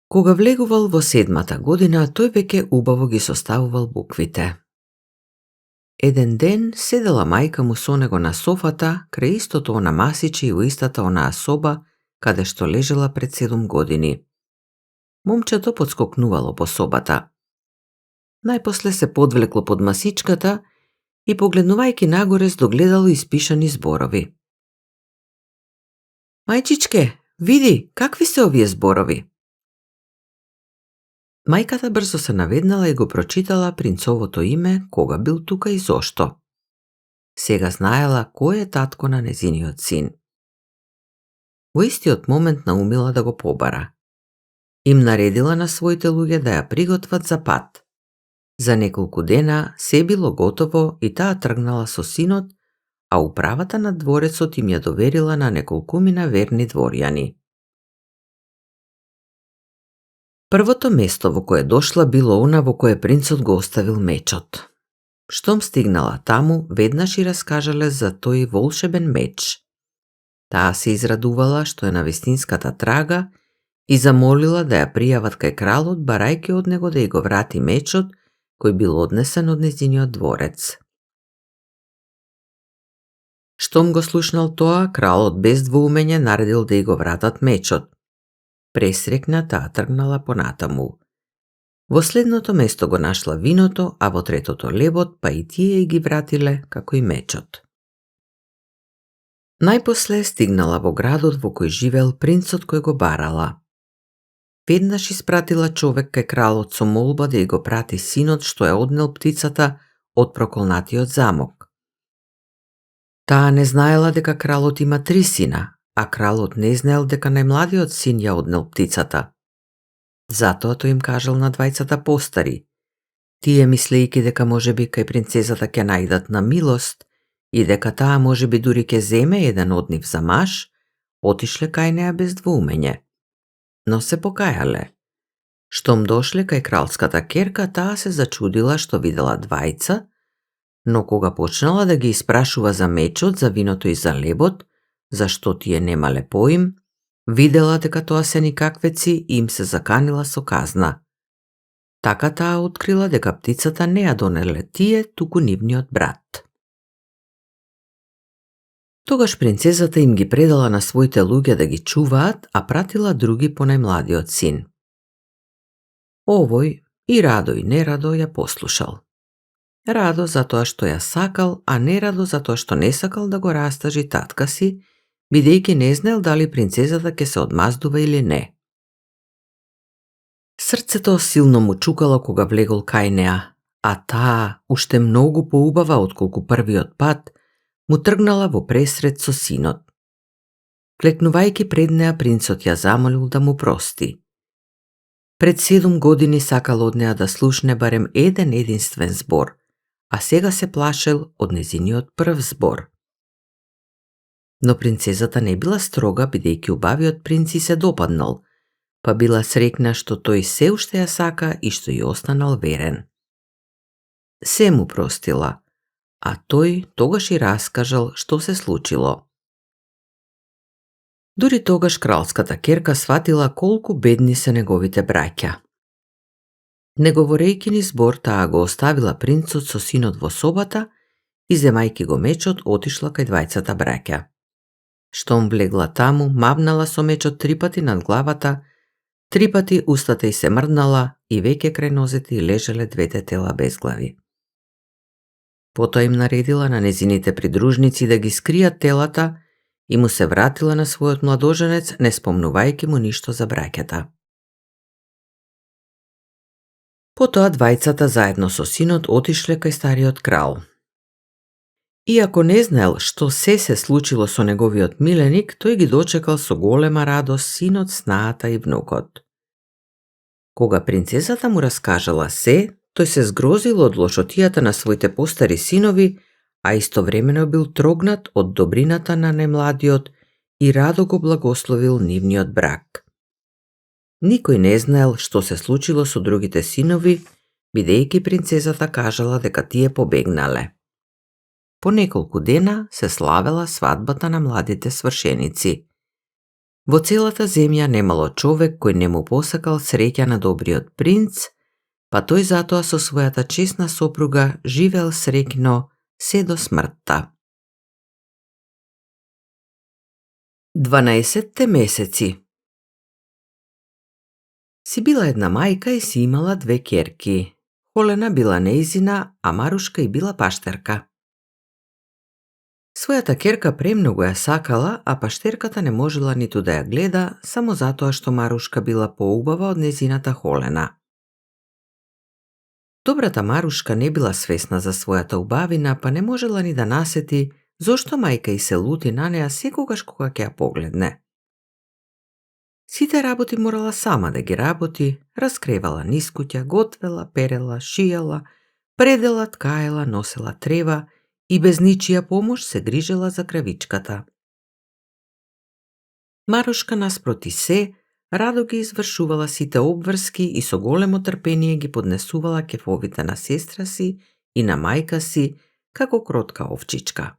Кога влегувал во 7-та година, тој веќе убаво ги составувал буквите. Еден ден седела мајка му со него на софата, крај истото она масиче и во истата онаа соба, каде што лежела пред 7 години. Момчето подскокнувало по собата. Најпосле се подвлекло под масичката и погледнувајќи нагоре здогледало испишани зборови. Мајчичке, види, какви се овие зборови? Мајката брзо се наведнала и го прочитала принцовото име, кога бил тука и зошто. Сега знаела кој е татко на незиниот син. Во истиот момент наумила да го побара. Им наредила на своите луѓе да ја приготват за пат. За неколку дена се било готово и таа тргнала со синот, а управата на дворецот им ја доверила на неколкумина верни дворјани. Првото место во кое дошла било она во кое принцот го оставил мечот. Штом стигнала таму, веднаш и раскажале за тој волшебен меч. Таа се израдувала што е на вистинската трага и замолила да ја пријават кај кралот, барајќи од него да ја го врати мечот кој бил однесен од нејзиниот дворец. Штом го слушнал тоа, кралот без двоумење наредил да ја го вратат мечот. Пресрекна, таа тргнала понатаму. Во следното место го нашла виното, а во третото левот, па и тие ги вратиле, како и мечот. Најпосле стигнала во градот во кој живеел принцот кој го барала. Веднаш испратила човек кај кралот со молба да ја го прати синот што ја однел птицата од проколнатиот замок. Таа не знаела дека кралот има 3 сина, а кралот не знаел дека најмладиот син ја однел птицата. Затоа тој им кажал на двајцата постари: Тие мислејќи дека можеби кај принцезата ќе најдат на милост и дека таа можеби дури ќе земе еден од нив за маж, отишле кај неа без двоумење. Но се покајале. Штом дошле кај кралската керка, таа се зачудила што видела двајца, но кога почнала да ги испрашува за мечот, за виното и за лебот, зашто тие немале поим, видела дека тоа се никаквеци и им се заканила со казна. Така таа открила дека птицата не ја донеле тие, туку нивниот брат. Тогаш принцезата им ги предала на своите луѓе да ги чуваат, а пратила други по најмладиот син. Овој и радо и нерадо ја послушал. Радо затоа што ја сакал, а нерадо затоа што не сакал да го растажи татка си, бидејќи не знаел дали принцезата ќе се одмаздува или не. Срцето силно му чукало кога влегол кај неа, а таа, уште многу поубава отколку првиот пат, му тргнала во пресред со синот. Клекнувајќи пред неа, принцот ја замолил да му прости. Пред 7 години сакал од неа да слушне барем еден единствен збор, а сега се плашел од незиниот прв збор. Но принцезата не била строга, бидејќи убавиот принц и се допаднал, па била срекна што тој се уште ја сака и што ја останал верен. Се му простила, а тој тогаш и раскажал што се случило. Дури тогаш кралската керка сватила колку бедни се неговите браќа. Не говорејќи ни збор, таа го оставила принцот со синот во собата и, земајќи го мечот, отишла кај двајцата браќа. Штом влегла таму, мавнала со мечот 3 пати над главата, 3 пати устата й се мрднала и веќе крај нозете й лежеле двете тела без глави. Потоа им наредила на незините придружници да ги скријат телата и му се вратила на својот младоженец, не спомнувајќи му ништо за браќата. Потоа двајцата заедно со синот отишле кај стариот крал. Иако не знаел што се случило со неговиот миленик, тој ги дочекал со голема радост синот, снаата и внукот. Кога принцезата му раскажала се, тој се згрозил од лошотијата на своите постари синови, а истовремено бил трогнат од добрината на најмладиот и радо го благословил нивниот брак. Никој не знаел што се случило со другите синови, бидејќи принцезата кажала дека тие побегнале. По неколку дена се славела свадбата на младите свршеници. Во целата земја немало човек кој не му посакал среќа на добриот принц, па тој затоа со својата чесна сопруга живеел среќно се до смртта. 12 месеци. Си била една мајка и си имала 2 ќерки. Холена била нејзина, а Марушка и била паштерка. Својата ќерка премногу ја сакала, а паштерката не можела ниту да ја гледа, само затоа што Марушка била поубава од незината Холена. Добрата Марушка не била свесна за својата убавина, па не можела ни да насети зошто мајка и се лути на неа секогаш кога ќе ја погледне. Сите работи морала сама да ги работи, раскревала низ куќа, готвела, перела, шијала, предела, ткаела, носела трева и без ничија помош се грижела за кравичката. Марушка наспроти се, радо ги извршувала сите обврски и со големо трпение ги поднесувала кефовите на сестра си и на мајка си како кротка овчичка.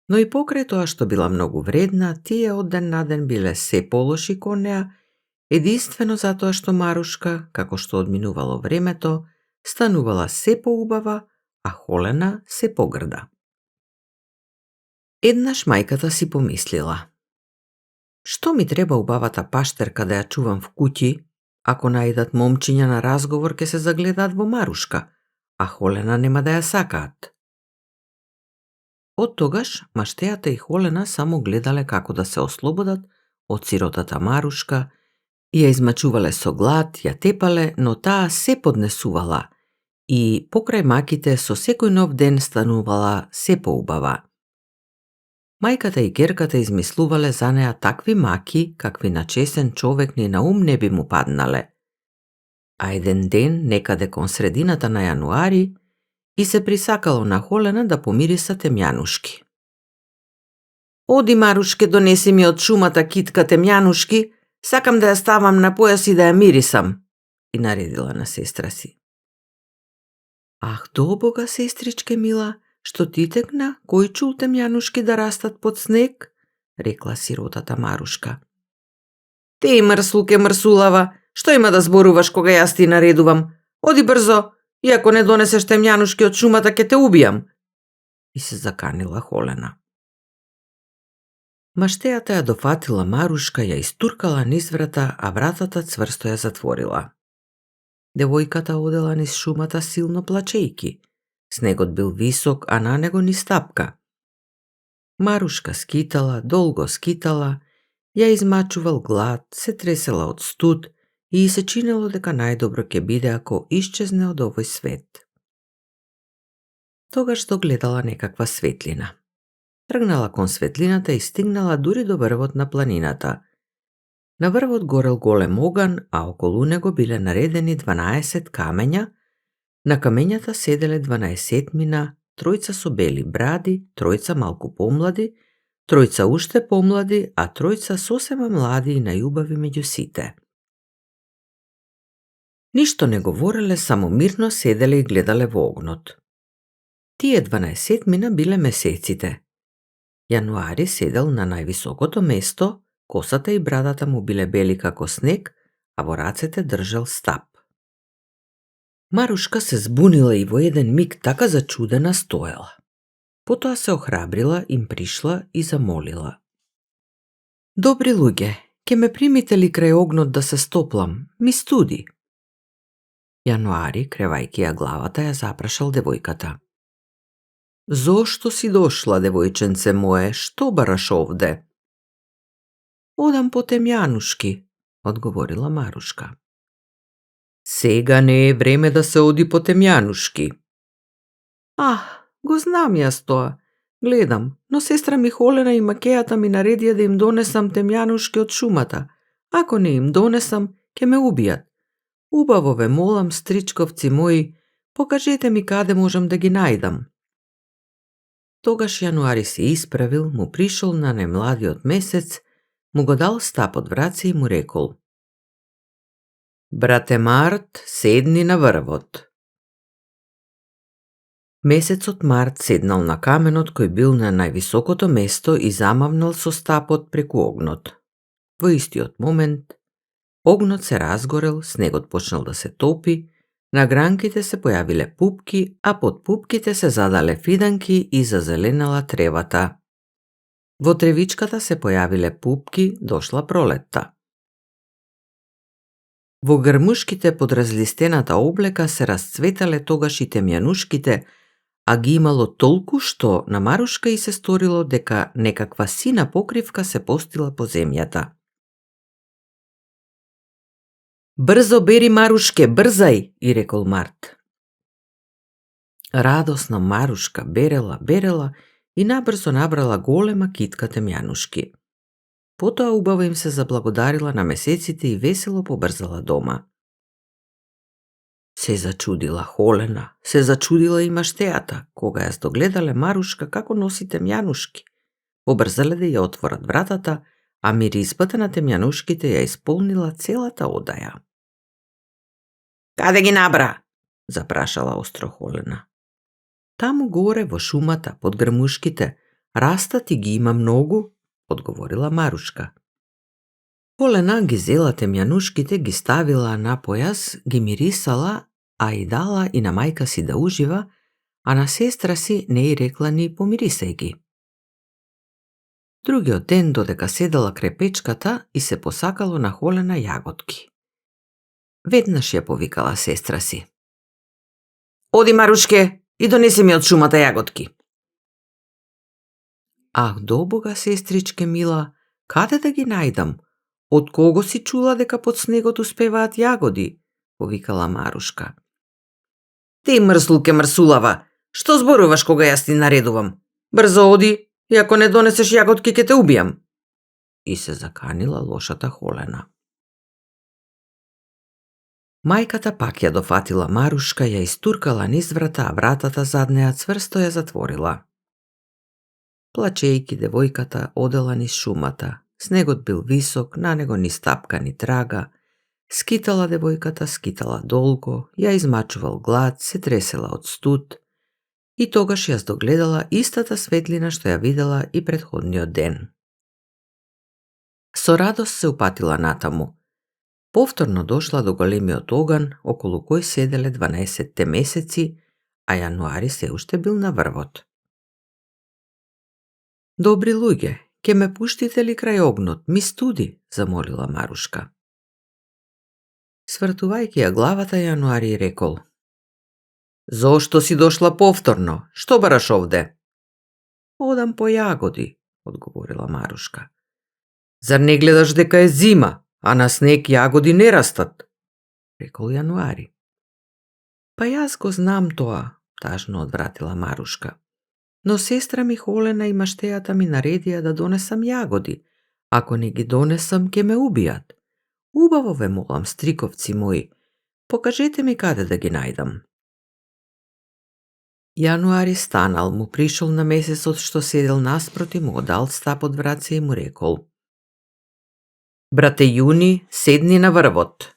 Но и покрај тоа што била многу вредна, тие од ден на ден биле се полоши кон неа, единствено затоа што Марушка, како што одминувало времето, станувала се поубава, а Холена се погрда. Еднаш мајката си помислила: што ми треба убавата паштерка да ја чувам в куќи, ако најдат момчиња на разговор ке се загледаат во Марушка, а Холена нема да ја сакаат. Од тогаш маштејата и Холена само гледале како да се ослободат од сиротата Марушка, ја измачувале со глад, ја тепале, но таа се поднесувала и покрај маките со секој нов ден станувала се поубава. Мајката и ќерката измислувале за неа такви маки, какви на чесен човек ни на ум не би му паднале. А еден ден, некаде кон средината на јануари, и се присакало на Холена да помириса темјанушки. Оди, Марушке, донеси ми од шумата китка темјанушки, сакам да ја ставам на појас и да ја мирисам, и наредила на сестра си. Ах, добога, сестричке мила, што ти текна, кој чул темјанушки да растат под снег, рекла сиротата Марушка. Ти, мрсулке мрсулава, што има да зборуваш кога јас ти наредувам? Оди брзо, и ако не донесеш темјанушки од шумата, ќе те убијам. И се заканила Холена. Маштејата ја дофатила Марушка, ја истуркала низ врата, а вратата цврсто ја затворила. Девојката одела низ шумата силно плачејки. Снегот бил висок, а на него ни стапка. Марушка скитала, долго скитала, ја измачувал глад, се тресела од студ и се чинело дека најдобро ќе биде ако исчезне од овој свет. Тогаш догледала некаква светлина. Тргнала кон светлината и стигнала дури до врвот на планината. На врвот горел голем оган, а околу него биле наредени 12 камења. На камењата седеле 12-мина, тројца со бели бради, тројца малку помлади, тројца уште помлади, а тројца сосема млади и најубави меѓу сите. Ништо не говореле, само мирно седеле и гледале во огнот. Тие 12-мина биле месеците. Јануари седел на највисокото место, косата и брадата му биле бели како снег, а во рацете држал стап. Марушка се збунила и во еден миг така зачудена стоела. Потоа се охрабрила, им пришла и замолила. Добри луѓе, ке ме примите ли крај огнот да се стоплам? Ми студи. Јануари, кревајки ја главата, ја запрашал девојката. Зошто си дошла, девојченце мое, што бараш овде? Одам по темјанушки, одговорила Марушка. Сега не е време да се оди по темјанушки. Го знам јас тоа. Гледам, но сестра ми Холена и макејата ми наредија да им донесам темјанушки од шумата. Ако не им донесам, ќе ме убијат. Убаво ве молам, стричковци мои, покажете ми каде можам да ги најдам. Тогаш Јануари се исправил, му пришол на најмладиот месец, му го дал стап од враце и му рекол. Брате Март, седни на врвот. Месецот Март седнал на каменот кој бил на највисокото место и замавнал со стапот преку огнот. Во истиот момент, огнот се разгорел, снегот почнал да се топи, на гранките се појавиле пупки, а под пупките се задале фиданки и зазеленала тревата. Во тревичката се појавиле пупки, дошла пролетта. Во грмушките под разлистената облека се расцветале тогаш и темјанушките, а ги имало толку што на Марушка и се сторило дека некаква сина покривка се постила по земјата. Брзо бери, Марушке, брзај, и рекол Март. Радосно Марушка берела и набрзо набрала голема китка темјанушки. Потоа убаво им се заблагодарила на месеците и весело побрзала дома. Се зачудила Холена, се зачудила и маштејата, кога ја догледале Марушка како носи темјанушки. Побрзале да ја отворат вратата, а миризбата на темјанушките ја исполнила целата одаја. Каде ги набра? Запрашала остро Холена. Таму горе во шумата, под грмушките, растат и ги има многу, одговорила Марушка. Холена ги зела темјанушките, ги ставила на појас, ги мирисала, а и дала и на мајка си да ужива, а на сестра си не и рекла ни помирисај ги. Другиот ден додека седела крај печката и се посакало на Холена јаготки. Веднаш ја повикала сестра си. Оди, Марушке, и донеси ми од шумата јаготки. Ах, добога, сестричке мила, каде да ги најдам? Од кого си чула дека под снегот успеваат јагоди? Повикала Марушка. Ти, мрсулке мрсулава, што зборуваш кога јас ти наредувам? Брзо оди, и ако не донесеш јаготки, ќе те убијам. И се заканила лошата Холена. Мајката пак ја дофатила Марушка, ја истуркала низ врата, а вратата зад неа цврсто ја затворила. Плачејки, девојката одела низ шумата. Снегот бил висок, на него ни стапка ни трага. Скитала девојката, скитала долго, ја измачувал глад, се тресела од студ. И тогаш ја здогледала истата светлина што ја видела и претходниот ден. Со радост се упатила натаму. Повторно дошла до големиот оган, околу кој седеле 12 месеци, а јануари се уште бил на врвот. Добри луѓе, ке ме пуштите ли крај огнот, ми студи, замолила Марушка. Свртувајќи ја главата, Јануари рекол: Зошто си дошла повторно? Што бараш овде? Одам по јагоди, одговорила Марушка. Зар не гледаш дека е зима, а на снег јагоди не растат? Рекол Јануари. Па јас го знам тоа, тажно одвратила Марушка. Но сестра ми Холена и маштејата ми наредија да донесам јагоди. Ако не ги донесам, ке ме убијат. Убаво ве молам, стриковци мои, покажете ми каде да ги најдам. Јануари станал, му пришол на месецот што седел наспроти, му дал стап од враце и му рекол: Брате Јуни, седни на врвот.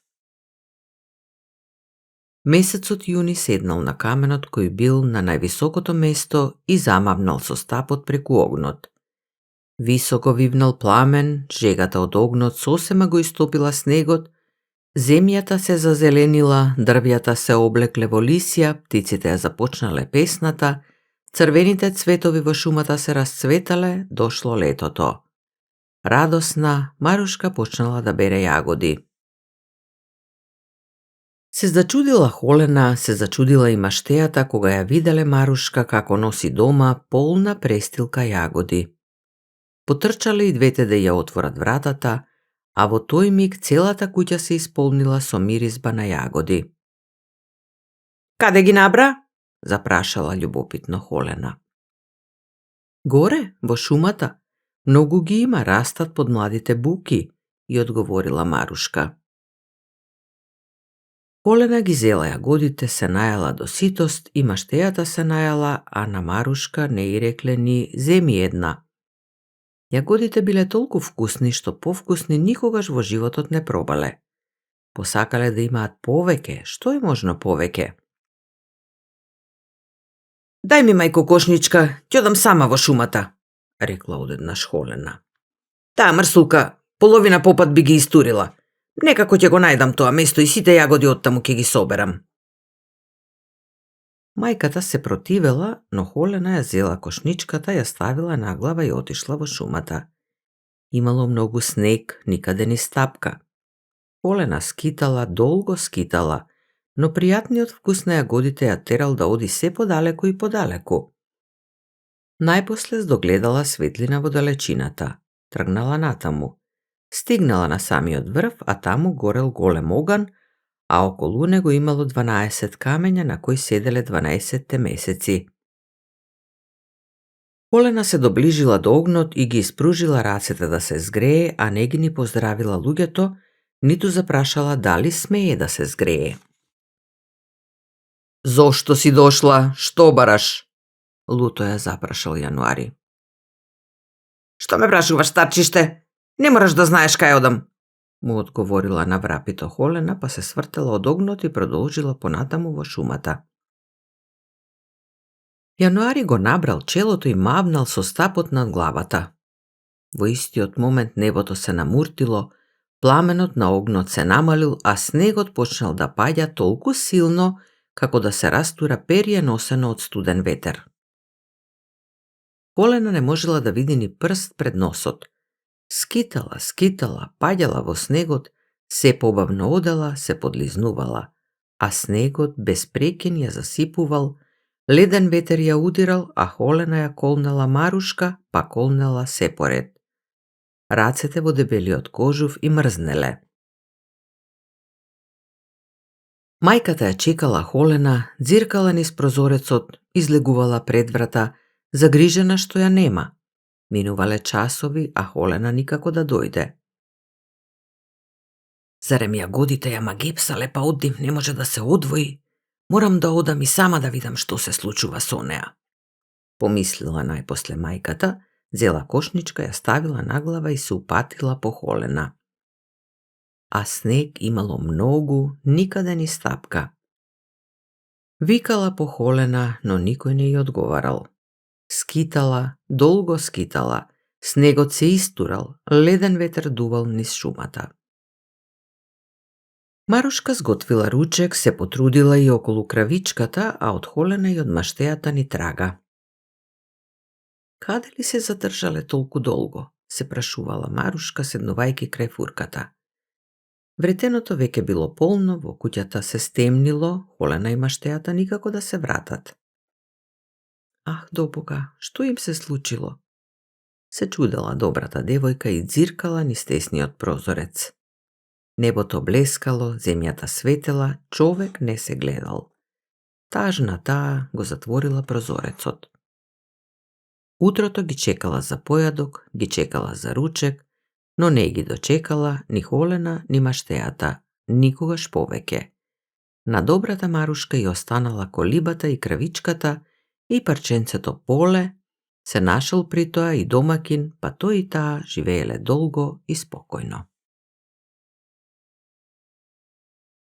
Месецот Јуни седнал на каменот кој бил на највисокото место и замавнал со стапот преку огнот. Високо вивнал пламен, жегата од огнот сосема го истопила снегот, земјата се зазеленила, дрвјата се облекле во лисја, птиците ја започнале песната, црвените цветови во шумата се расцветале, дошло летото. Радосна, Марушка почнала да бере јагоди. Се зачудила Холена, се зачудила и маштејата кога ја виделе Марушка како носи дома полна престилка јагоди. Потрчале и двете да ја отворат вратата, а во тој миг целата куќа се исполнила со миризба на јагоди. Каде ги набра? Запрашала љубопитно Холена. Горе, во шумата. Многу ги има, растат под младите буки, и одговорила Марушка. Холена ги зела јагодите, се најала до ситост и маштејата се најала, а на Марушка не и рекле ни земи една. Јагодите биле толку вкусни што повкусни никогаш во животот не пробале. Посакале да имаат повеќе, што е можно повеќе. Дај ми мајко кошничка, ќе одам сама во шумата, рекла одеднаш Холена. Таа мрсулка половина попат би ги истурила. Некако ќе го најдам тоа место и сите јагоди оттаму ќе ги соберам. Мајката се противела, но Холена ја зела кошничката, ја ставила на глава и отишла во шумата. Имало многу снег, никаде ни стапка. Холена скитала, долго скитала, но пријатниот вкус на јагодите ја терал да оди се подалеку и подалеку. Најпосле здогледала светлина во далечината. Тргнала натаму. Стигнала на самиот врв, а таму горел голем оган, а околу него имало 12 камења на кои седеле 12 месеци. Холена се доближила до огнот и ги испружила рацете да се згрее, а не ги ни поздравила луѓето, ниту запрашала дали смее да се згрее. Зошто си дошла? Што бараш? Луто ја запрашал Јануари. Што ме прашуваш, старчиште? Не мораш да знаеш кај одам, му одговорила на врапито Холена, па се свртела од огнот и продолжила понатаму во шумата. Јануари го набрал челото и мавнал со стапот над главата. Во истиот момент небото се намуртило, пламенот на огнот се намалил, а снегот почнал да паѓа толку силно, како да се растура перје носено од студен ветер. Холена не можела да види ни прст пред носот. Скитала, паѓала во снегот, се побавно одела, се подлизнувала, а снегот без прекин ја засипувал, леден ветер ја удирал, а Холена ја колнела Марушка, па колнела се поред. Рацете во дебелиот кожув и мрзнеле. Мајката ја чекала Холена, дзиркала низ прозорецот, излегувала пред врата, загрижена што ја нема. Минувале часови, а Холена никако да дојде. Зарем јагодите ја магепсале, па од нив не може да се одвои? Морам да одам и сама да видам што се случува со неа. Помислила најпосле мајката, зела кошничка, ја ставила на глава и се упатила по холена. А снег имало многу, никаде ни стапка. Викала по холена, но никој не ја одговарал. Скитала, долго скитала, снегот се истурал, леден ветер дувал низ шумата. Марушка сготвила ручек, се потрудила и околу кравичката, а од холена и од маштејата ни трага. Каде ли се задржале толку долго? Се прашувала Марушка, седнувајќи крај фурката. Вретеното веќе било полно, во куќата се стемнило, холена и маштејата никако да се вратат. Ах, до Бога, што им се случило? Се чудела добрата девојка и дзиркала низ тесниот прозорец. Небото блескало, земјата светела, човек не се гледал. Тажна таа го затворила прозорецот. Утрото ги чекала за појадок, ги чекала за ручек, но не ги дочекала ни холена, ни маштејата, никогаш повеќе. На добрата Марушка ја останала колибата и кравичката и парченцето поле, се нашол при тоа и домакин, па тој и таа живееле долго и спокојно.